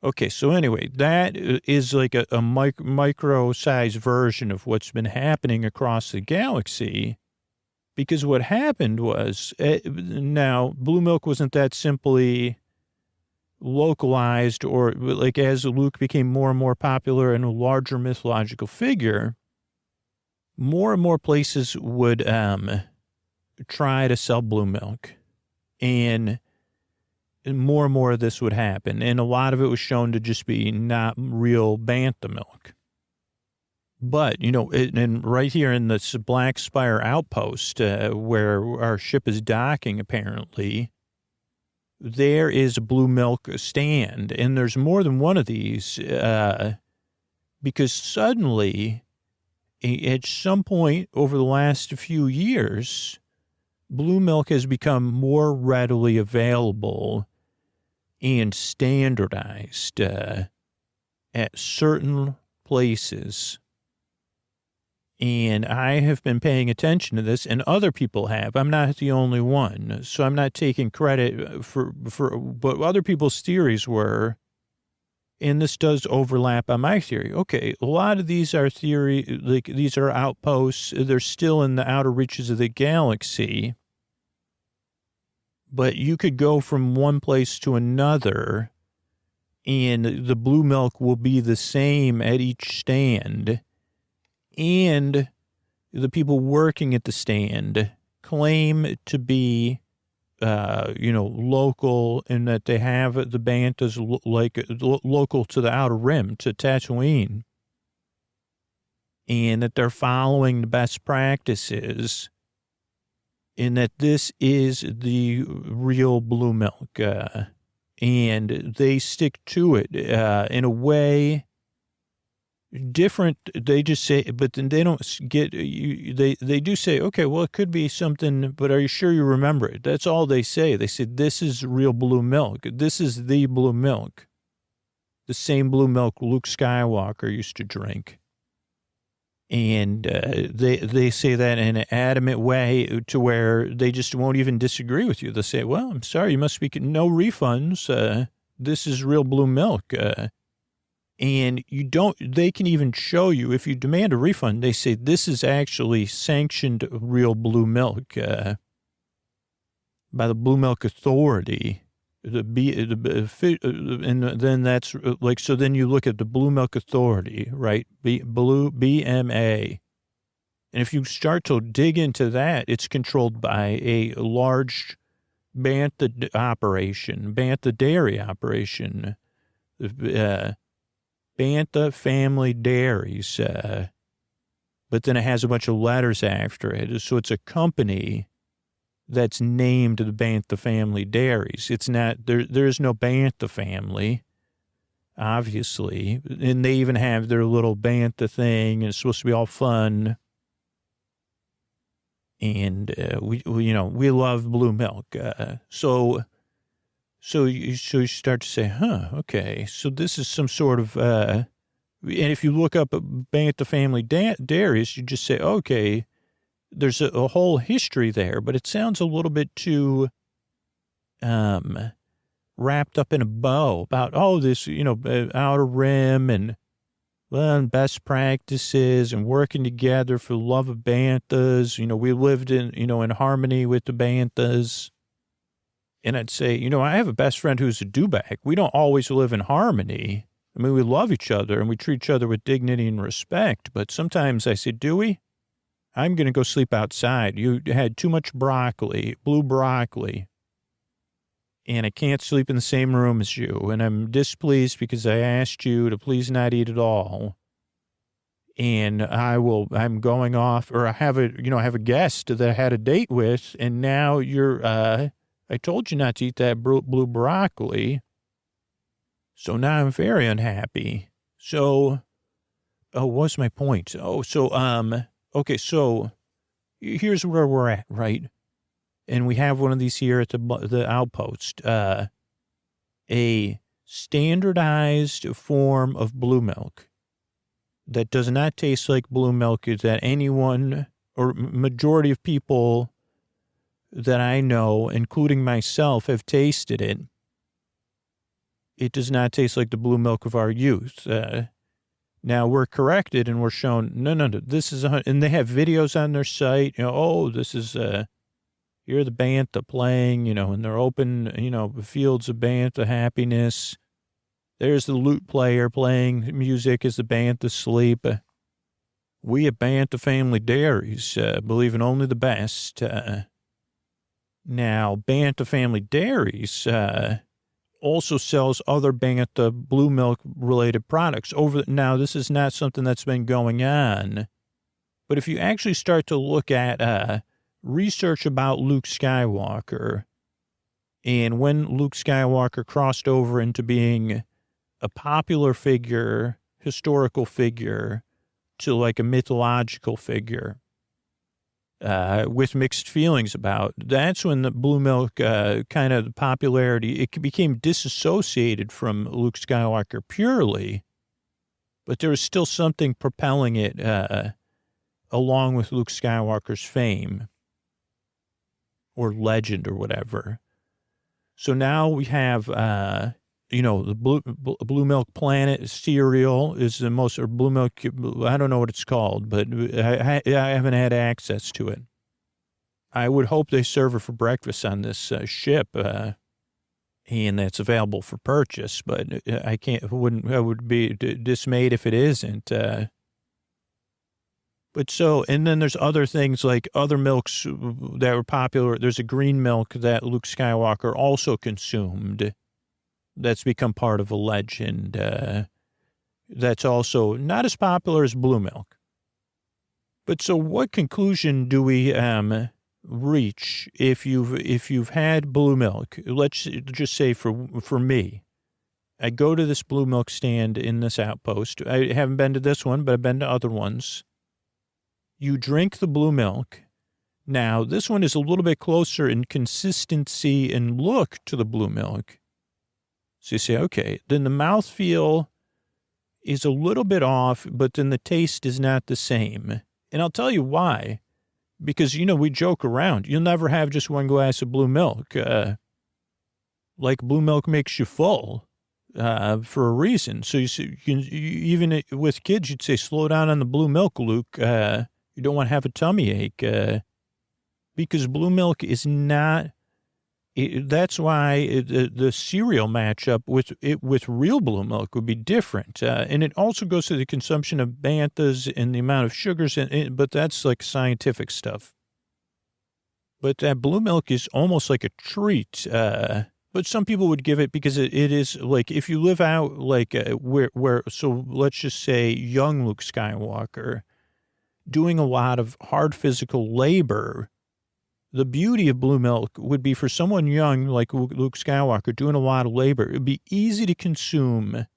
Okay, so anyway, that is like a micro-sized version of what's been happening across the galaxy. Because what happened was, now, blue milk wasn't that simply localized, or like as Luke became more and more popular and a larger mythological figure, more and more places would try to sell blue milk. And more and more of this would happen. And a lot of it was shown to just be not real Bantha milk. But, and right here in the Black Spire outpost, where our ship is docking, apparently, there is a blue milk stand. And there's more than one of these, because suddenly, at some point over the last few years, blue milk has become more readily available and standardized at certain places. And I have been paying attention to this, and other people have. I'm not the only one, so I'm not taking credit for what other people's theories were, and this does overlap on my theory. Okay, a lot of these are these are outposts. They're still in the outer reaches of the galaxy, but you could go from one place to another, and the blue milk will be the same at each stand. And the people working at the stand claim to be, local, and that they have the Banthas local to the Outer Rim, to Tatooine, and that they're following the best practices, and that this is the real blue milk, and they stick to it in a way different. They just say, but then they don't get, they do say, okay, well, it could be something, but are you sure you remember it? That's all they say. They say, this is real blue milk. This is the blue milk. The same blue milk Luke Skywalker used to drink. And they say that in an adamant way to where they just won't even disagree with you. They'll say, well, I'm sorry, you must be, no refunds. This is real blue milk. And they can even show you, if you demand a refund, they say this is actually sanctioned real blue milk by the Blue Milk Authority. And then that's like, so then you look at the Blue Milk Authority, right? BMA. And if you start to dig into that, it's controlled by a large Bantha operation, Bantha dairy operation, Bantha Family Dairies. But then it has a bunch of letters after it. So it's a company that's named the Bantha Family Dairies. It's not, there's no Bantha family, obviously. And they even have their little Bantha thing, and it's supposed to be all fun. And we love blue milk. So you start to say, okay, so this is some sort of, and if you look up Bantha Family Dairies, you just say, okay, there's a whole history there, but it sounds a little bit too wrapped up in a bow about, this, outer rim and best practices and working together for the love of Banthas. We lived in harmony with the Banthas. And I'd say, I have a best friend who's a dewback. We don't always live in harmony. I mean, we love each other and we treat each other with dignity and respect. But sometimes I say, Dewey, I'm going to go sleep outside. You had too much broccoli, blue broccoli. And I can't sleep in the same room as you. And I'm displeased because I asked you to please not eat it all. And I'm going off, or I have a guest that I had a date with. And now I told you not to eat that blue broccoli. So now I'm very unhappy. So, what's my point? Okay, so here's where we're at, right? And we have one of these here at the outpost, a standardized form of blue milk that does not taste like blue milk that anyone or majority of people that I know, including myself, have tasted it. It does not taste like the blue milk of our youth. Now we're corrected and we're shown, no, this is, and they have videos on their site, this is, you're the Bantha playing, in their open, fields of Bantha happiness. There's the lute player playing music as the Bantha sleep. We at Bantha Family Dairies believe in only the best. Now, Bantha Family Dairies also sells other Bantha blue milk related products. Now, this is not something that's been going on, but if you actually start to look at research about Luke Skywalker and when Luke Skywalker crossed over into being a popular figure, historical figure, to like a mythological figure, with mixed feelings about, that's when the blue milk, kind of the popularity, it became disassociated from Luke Skywalker purely, but there was still something propelling it, along with Luke Skywalker's fame or legend or whatever. So now we have, the blue milk planet cereal is the most, or blue milk, I don't know what it's called, but I haven't had access to it. I would hope they serve it for breakfast on this ship, and that's available for purchase, but I would be dismayed if it isn't. But so, and then there's other things like other milks that were popular. There's a green milk that Luke Skywalker also consumed. That's become part of a legend. That's also not as popular as blue milk. But so what conclusion do we reach if you've had blue milk? Let's just say for me, I go to this blue milk stand in this outpost. I haven't been to this one, but I've been to other ones. You drink the blue milk. Now, this one is a little bit closer in consistency and look to the blue milk. So you say, okay, then the mouthfeel is a little bit off, but then the taste is not the same. And I'll tell you why. Because, we joke around. You'll never have just one glass of blue milk. Like blue milk makes you full. for a reason. So even with kids, you'd say, slow down on the blue milk, Luke. You don't want to have a tummy ache, because blue milk is not. That's why the cereal matchup with real blue milk would be different. And it also goes to the consumption of banthas and the amount of sugars, but that's like scientific stuff. But that blue milk is almost like a treat. But some people would give it because it is like, if you live out like so let's just say young Luke Skywalker doing a lot of hard physical labor. The beauty of blue milk would be for someone young like Luke Skywalker doing a lot of labor. It would be easy to consume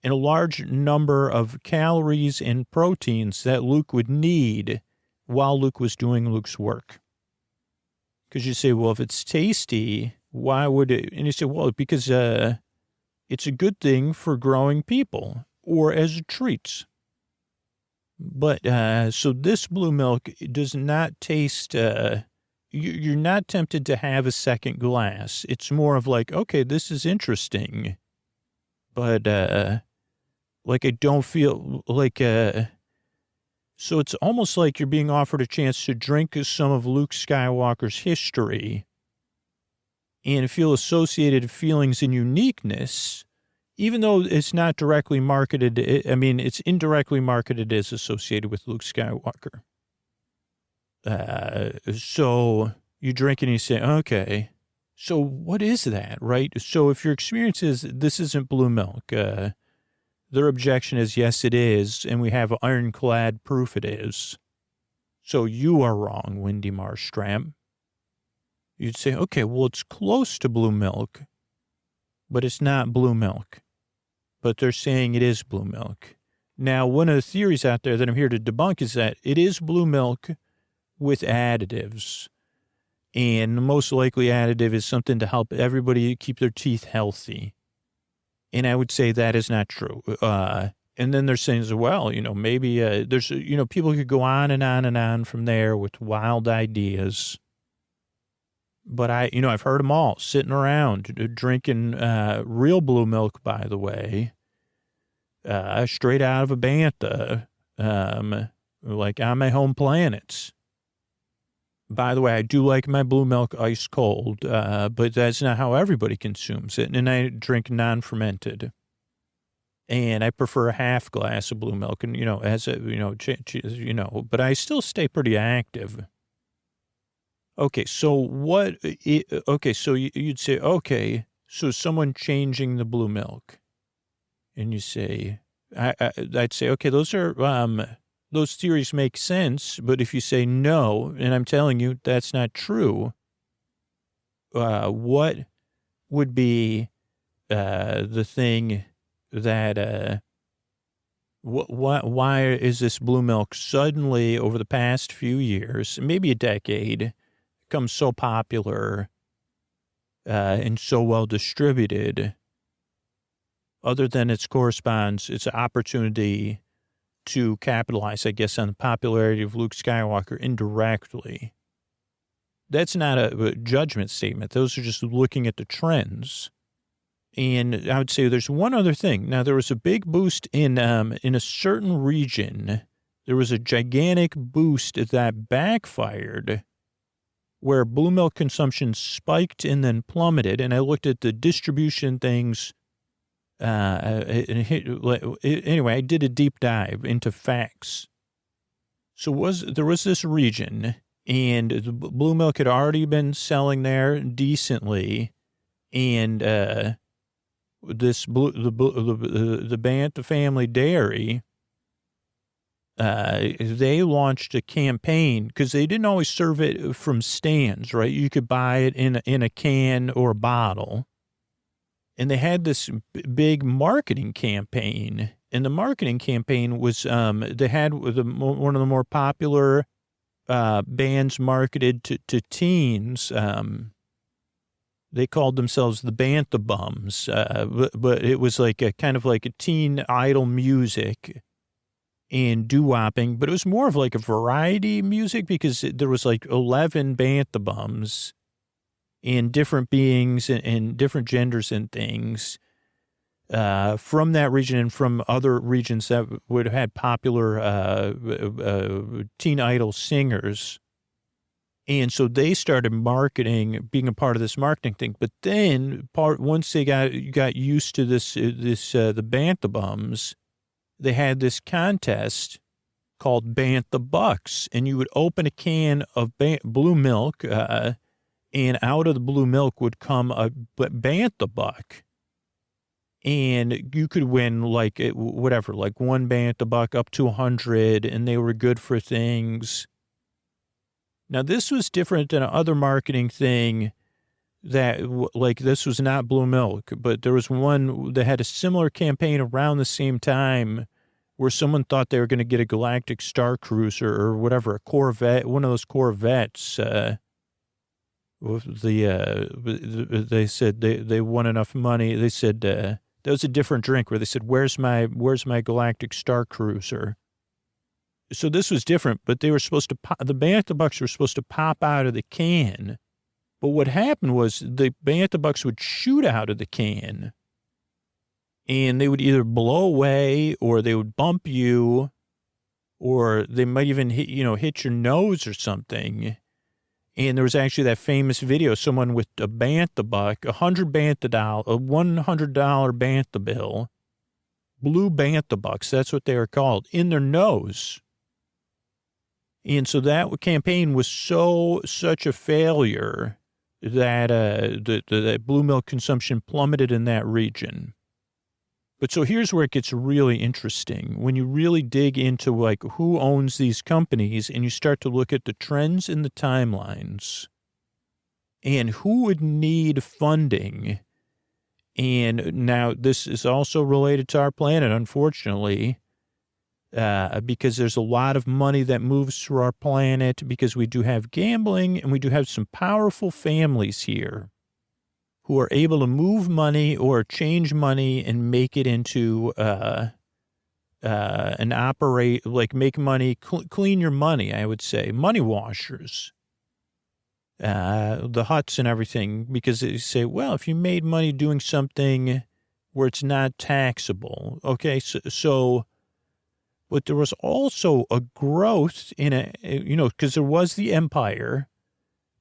in a large number of calories and proteins that Luke would need while Luke was doing Luke's work. Because you say, well, if it's tasty, why would it? And you say, well, because it's a good thing for growing people or as treats. But so this blue milk does not taste... You're not tempted to have a second glass. It's more of like, okay, this is interesting. But, like, I don't feel like, so it's almost like you're being offered a chance to drink some of Luke Skywalker's history and feel associated feelings and uniqueness, even though it's not directly marketed. I mean, it's indirectly marketed as associated with Luke Skywalker. So you drink and you say, okay, so what is that, right? So if your experience is this isn't blue milk, their objection is, yes, it is. And we have ironclad proof it is. So you are wrong, Wendy Mirstrap. You'd say, okay, well, it's close to blue milk, but it's not blue milk. But they're saying it is blue milk. Now, one of the theories out there that I'm here to debunk is that it is blue milk with additives. And the most likely additive is something to help everybody keep their teeth healthy. And I would say that is not true. And then they're saying, well, maybe there's, people could go on and on and on from there with wild ideas. But I've heard them all sitting around drinking real blue milk, by the way, straight out of a Bantha, like on my home planet. By the way, I do like my blue milk ice cold, but that's not how everybody consumes it. And I drink non-fermented. And I prefer a half glass of blue milk and, but I still stay pretty active. Okay, so so you'd say, okay, so someone changing the blue milk. And you say, I'd say, okay, those theories make sense, but if you say no, and I'm telling you that's not true, what would be the thing that, why is this blue milk suddenly over the past few years, maybe a decade, become so popular and so well distributed, other than its opportunity to capitalize, I guess, on the popularity of Luke Skywalker indirectly. That's not a judgment statement. Those are just looking at the trends. And I would say there's one other thing. Now, there was a big boost in a certain region. There was a gigantic boost that backfired where blue milk consumption spiked and then plummeted. And I looked at the distribution things. Anyway, I did a deep dive into facts. So there was this region, and the blue milk had already been selling there decently, and the Bantha family dairy, they launched a campaign because they didn't always serve it from stands, right? You could buy it in a can or a bottle. And they had this big marketing campaign, and the marketing campaign was they had one of the more popular bands marketed to teens. They called themselves the Bantha Bums, but it was like a kind of like a teen idol music and doo-wopping, but it was more of like a variety music because there was like 11 Bantha Bums. And different beings and different genders and things. from that region and from other regions that would have had popular teen idol singers. And so they started marketing, being a part of this marketing thing. But then once they got used to the Bantha bums, they had this contest called Bantha Bucks. And you would open a can of blue milk, and out of the blue milk would come a Bantha Buck. And you could win like whatever, like one Bantha Buck up to 100, and they were good for things. Now, this was different than other marketing thing that, like, this was not blue milk, but there was one that had a similar campaign around the same time where someone thought they were going to get a Galactic Star Cruiser or whatever, a Corvette, one of those Corvettes. They said they won enough money. They said that was a different drink where they said, where's my Galactic Star Cruiser? So this was different, but they were supposed to the Bantha Bucks were supposed to pop out of the can. But what happened was the Bantha Bucks would shoot out of the can, and they would either blow away or they would bump you, or they might even hit your nose or something. And there was actually that famous video, someone with a Bantha Buck, a $100 Bantha bill, blue Bantha Bucks, that's what they were called, in their nose. And so that campaign was such a failure that the blue milk consumption plummeted in that region. But so here's where it gets really interesting. When you really dig into like who owns these companies and you start to look at the trends in the timelines and who would need funding. And now this is also related to our planet, unfortunately, because there's a lot of money that moves through our planet because we do have gambling and we do have some powerful families here who are able to move money or change money and make it into and operate, like make money, clean your money, I would say, money washers, the huts and everything, because they say, well, if you made money doing something where it's not taxable, okay, so but there was also a growth in because there was the empire,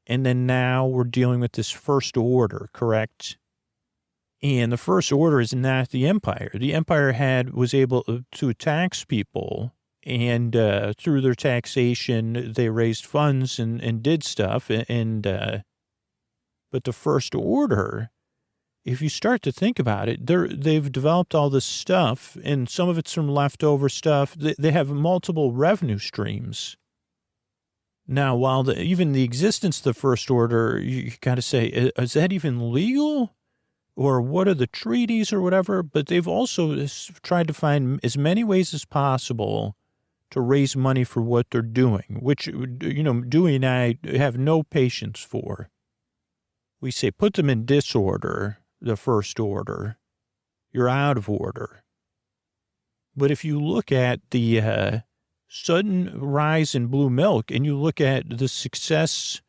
and then now we're dealing with this first order, correct? And the first order is not the empire. The empire was able to tax people, and through their taxation, they raised funds and did stuff. But the first order, if you start to think about it, they've developed all this stuff, and some of it's from leftover stuff. They have multiple revenue streams. Now, while even the existence of the first order, you got to say, is that even legal? Or what are the treaties or whatever? But they've also tried to find as many ways as possible to raise money for what they're doing, which, Dewey and I have no patience for. We say, put them in disorder, the first order. You're out of order. But if you look at the sudden rise in blue milk and you look at the success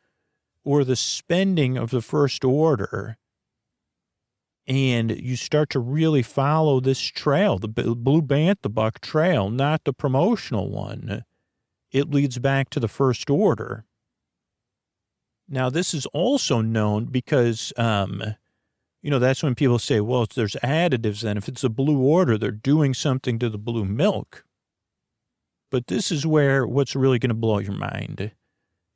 or the spending of the first order, and you start to really follow this trail, the blue Bantha Buck trail, not the promotional one, it leads back to the first order. Now, this is also known because, that's when people say, well, if there's additives, then if it's a blue order, they're doing something to the blue milk. But this is where what's really going to blow your mind,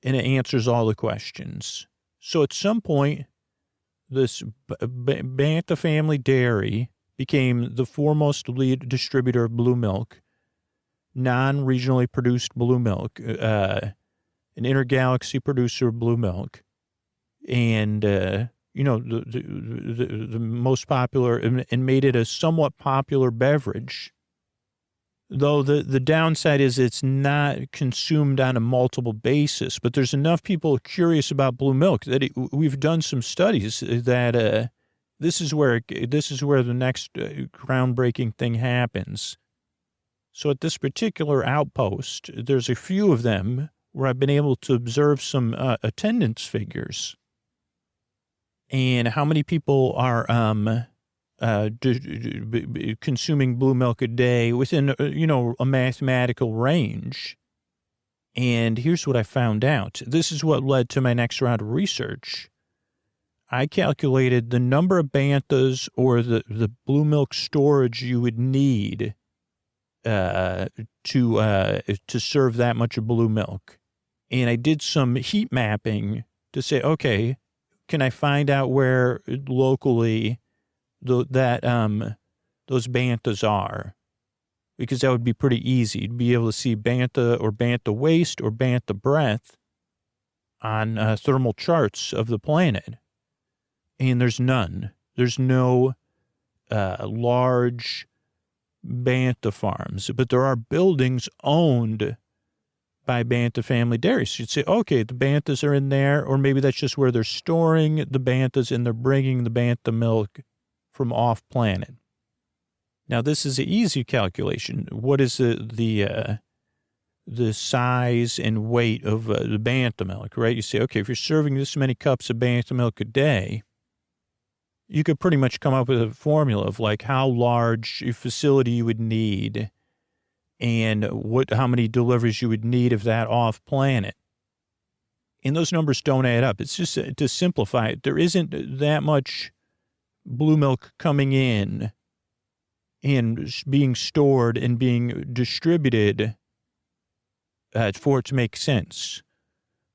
and it answers all the questions. So at some point, this Bantha family dairy became the foremost lead distributor of blue milk, non-regionally produced blue milk, an intergalaxy producer of blue milk, and the most popular, and made it a somewhat popular beverage. Though the downside is it's not consumed on a multiple basis, but there's enough people curious about blue milk that we've done some studies that this is where the next groundbreaking thing happens. So at this particular outpost, there's a few of them where I've been able to observe some attendance figures and how many people are consuming blue milk a day within, a mathematical range. And here's what I found out. This is what led to my next round of research. I calculated the number of banthas or the blue milk storage you would need to serve that much of blue milk. And I did some heat mapping to say, okay, can I find out where locally those banthas are? Because that would be pretty easy to be able to see bantha or bantha waste or bantha breath on thermal charts of the planet. And there's none. There's no large bantha farms, but there are buildings owned by Bantha family dairies. So you'd say, okay, the banthas are in there, or maybe that's just where they're storing the banthas and they're bringing the bantha milk from off planet. Now, this is an easy calculation. What is the size and weight of the bantha milk, right? You say, okay, if you're serving this many cups of bantha milk a day, you could pretty much come up with a formula of like how large a facility you would need and how many deliveries you would need of that off planet. And those numbers don't add up. It's just to simplify it. There isn't that much blue milk coming in and being stored and being distributed for it to make sense.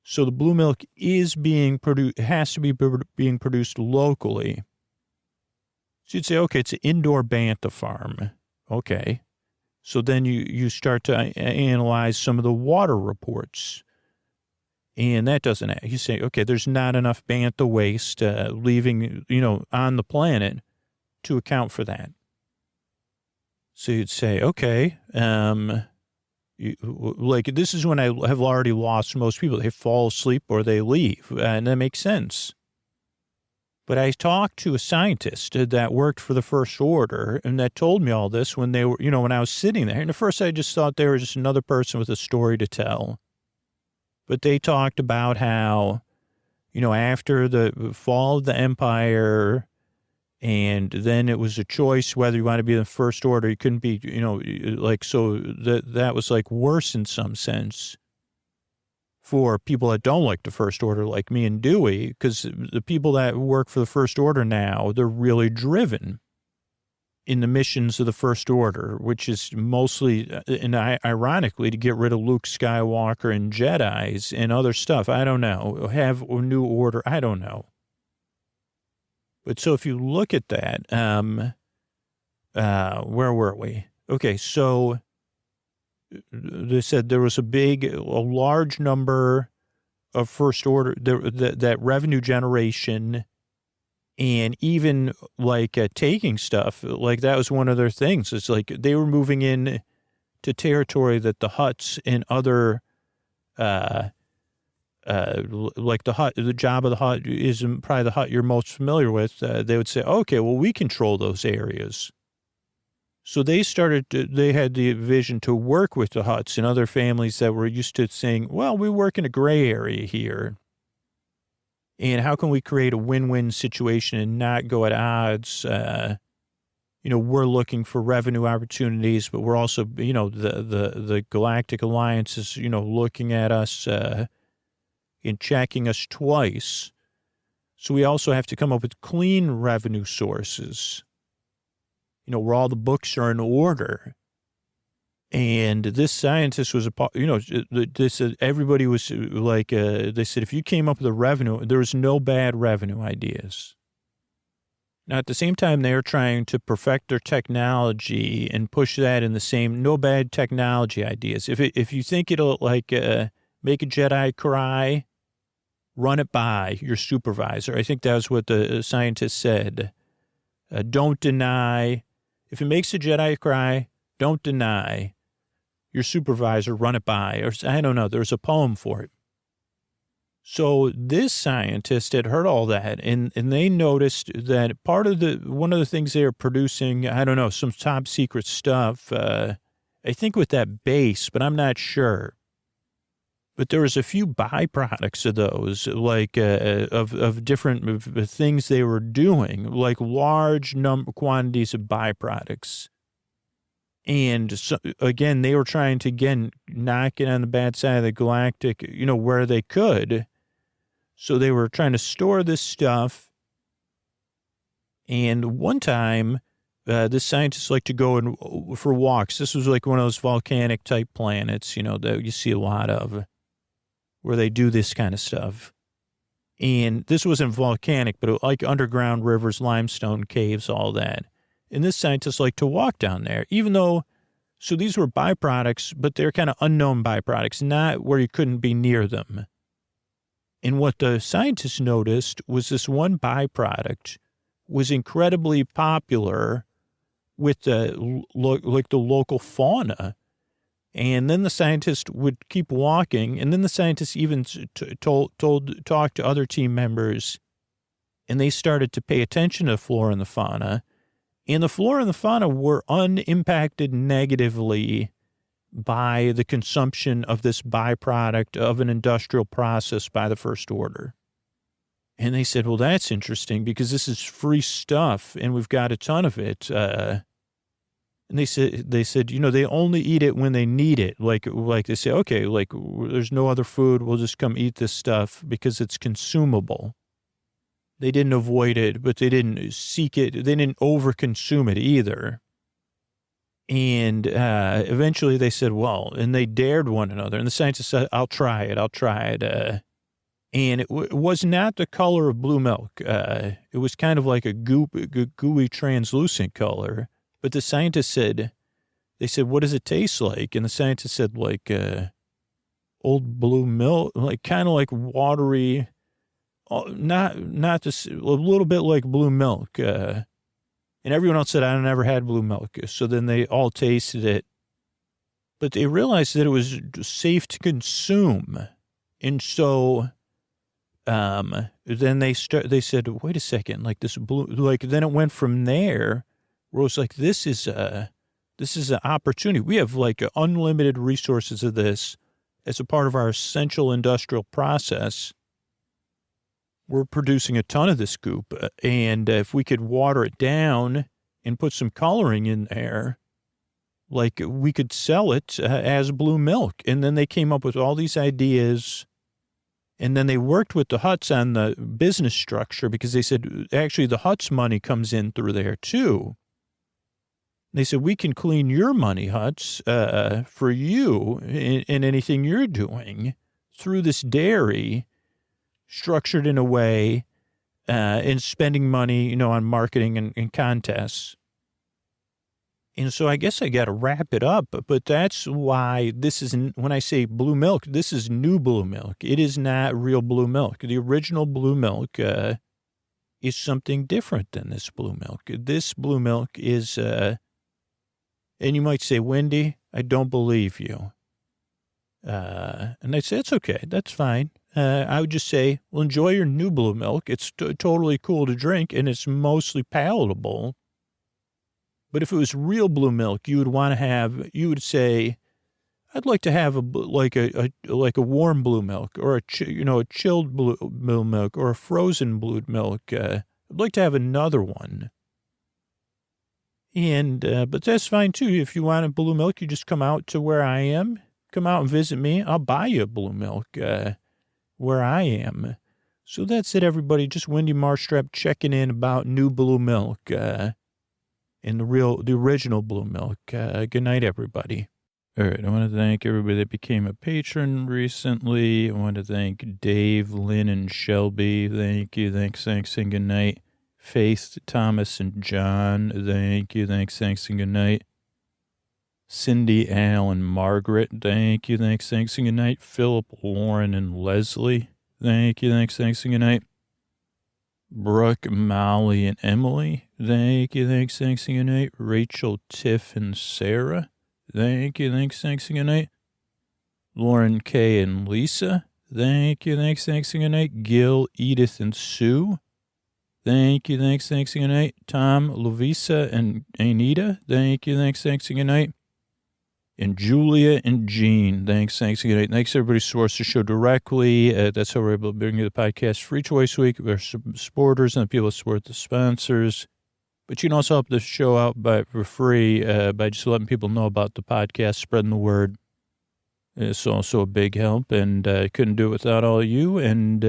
So the blue milk is being produced, has to be being produced locally. So you'd say, okay, it's an indoor bantha farm. Okay. So then you start to analyze some of the water reports. And that doesn't, you say, okay, there's not enough bantha waste leaving, on the planet to account for that. So you'd say, okay, this is when I have already lost most people. They fall asleep or they leave, and that makes sense. But I talked to a scientist that worked for the First Order, and that told me all this when they were, when I was sitting there. And at first I just thought they were just another person with a story to tell. But they talked about how, after the fall of the empire, and then it was a choice whether you want to be in the First Order. You couldn't be, so that was like worse in some sense for people that don't like the First Order, like me and Dewey, because the people that work for the First Order now, they're really driven in the missions of the First Order, which is mostly, and ironically, to get rid of Luke Skywalker and Jedis and other stuff. I don't know. Have a new order. I don't know. But so if you look at that, where were we? Okay, so they said there was a large number of First Order, that revenue generation, and even like taking stuff, like that was one of their things. It's like they were moving in to territory that the Hutts and other like the job of the Hutt is probably the Hutt you're most familiar with. They would say, okay, well, we control those areas. So they had the vision to work with the Hutts and other families that were used to saying, well, we work in a gray area here. And how can we create a win-win situation and not go at odds? We're looking for revenue opportunities, but we're also, the Galactic Alliance is, looking at us, and checking us twice. So we also have to come up with clean revenue sources, where all the books are in order. And this scientist was they said everybody was like, they said, if you came up with a revenue, there was no bad revenue ideas. Now, at the same time, they're trying to perfect their technology and push that in the same, no bad technology ideas. If you think it'll make a Jedi cry, run it by your supervisor. I think that was what the scientist said. Don't deny. If it makes a Jedi cry, don't deny. Your supervisor, run it by. Or I don't know, there's a poem for it. So this scientist had heard all that, and they noticed that one of the things they were producing, I don't know, some top secret stuff, I think with that base, but I'm not sure. But there was a few byproducts of those, like of different things they were doing, like large quantities of byproducts. And so, again, they were trying to, again, knock it on the bad side of the galactic, where they could. So they were trying to store this stuff. And one time, this scientists like to go for walks. This was like one of those volcanic type planets, that you see a lot of, where they do this kind of stuff. And this wasn't volcanic, but like underground rivers, limestone caves, all that. And this scientist liked to walk down there, even though, so these were byproducts, but they're kind of unknown byproducts, not where you couldn't be near them. And what the scientists noticed was this one byproduct was incredibly popular with the local fauna. And then the scientist would keep walking, and then the scientists even talked to other team members, and they started to pay attention to the flora and the fauna. And the flora and the fauna were unimpacted negatively by the consumption of this byproduct of an industrial process by the First Order. And they said, well, that's interesting because this is free stuff, and we've got a ton of it. And they said, they only eat it when they need it. Like they say, okay, like there's no other food. We'll just come eat this stuff because it's consumable. They didn't avoid it, but they didn't seek it. They didn't overconsume it either. And eventually they said, well, and they dared one another. And the scientists said, I'll try it. And it was not the color of blue milk. It was kind of like a gooey, translucent color. But the scientist said, what does it taste like? And the scientist said, like old blue milk, like kind of like watery, not this, a little bit like blue milk. And everyone else said, I never had blue milk. So then they all tasted it. But they realized that it was safe to consume. And so then they said, wait a second, like this blue, like then it went from there. Where it was like, this is an opportunity. We have like unlimited resources of this as a part of our essential industrial process. We're producing a ton of this goop. And if we could water it down and put some coloring in there, like we could sell it as blue milk. And then they came up with all these ideas. And then they worked with the Huts on the business structure because they said, actually, the Huts money comes in through there too. They said, we can clean your money, Huts, for you in anything you're doing through this dairy structured in a way and spending money, on marketing and contests. And so I guess I got to wrap it up, but that's why this is, when I say blue milk, this is new blue milk. It is not real blue milk. The original blue milk is something different than this blue milk. This blue milk is... and you might say, Wendy, I don't believe you. And I'd say, it's okay. That's fine. I would just say, well, enjoy your new blue milk. It's totally cool to drink, and it's mostly palatable. But if it was real blue milk, you would say, I'd like to have a warm blue milk or a chilled blue milk or a frozen blue milk. I'd like to have another one. And, but that's fine too. If you want a blue milk, you just come out to where I am, come out and visit me. I'll buy you a blue milk, where I am. So that's it, everybody. Just Wendy Marshstrap checking in about new blue milk, and the original blue milk. Good night, everybody. All right. I want to thank everybody that became a patron recently. I want to thank Dave, Lynn, and Shelby. Thank you. Thanks, and good night. Faith, Thomas, and John, thank you, thanks, and good night. Cindy, Al, and Margaret, thank you, thanks, and good night. Philip, Lauren, and Leslie, thank you, thanks, and good night. Brooke, Molly, and Emily, thank you, thanks, and good night. Rachel, Tiff, and Sarah, thank you, thanks, and good night. Lauren, Kay, and Lisa, thank you, thanks, and good night. Gil, Edith, and Sue, thank you, thanks, and good night. Tom, Lovisa, and Anita, thank you, thanks, and good night. and Julia and Jean. Thanks again. Thanks everybody who supports the show directly. That's how we're able to bring you the podcast free twice a week. We're supporters and the people that support the sponsors. But you can also help the show out for free by just letting people know about the podcast, spreading the word. It's also a big help, and I couldn't do it without all of you. And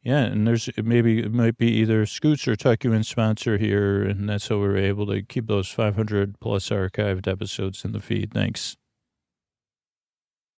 and it might be either Scoots or Tuck You In sponsor here, and that's how we were able to keep those 500 plus archived episodes in the feed. Thanks.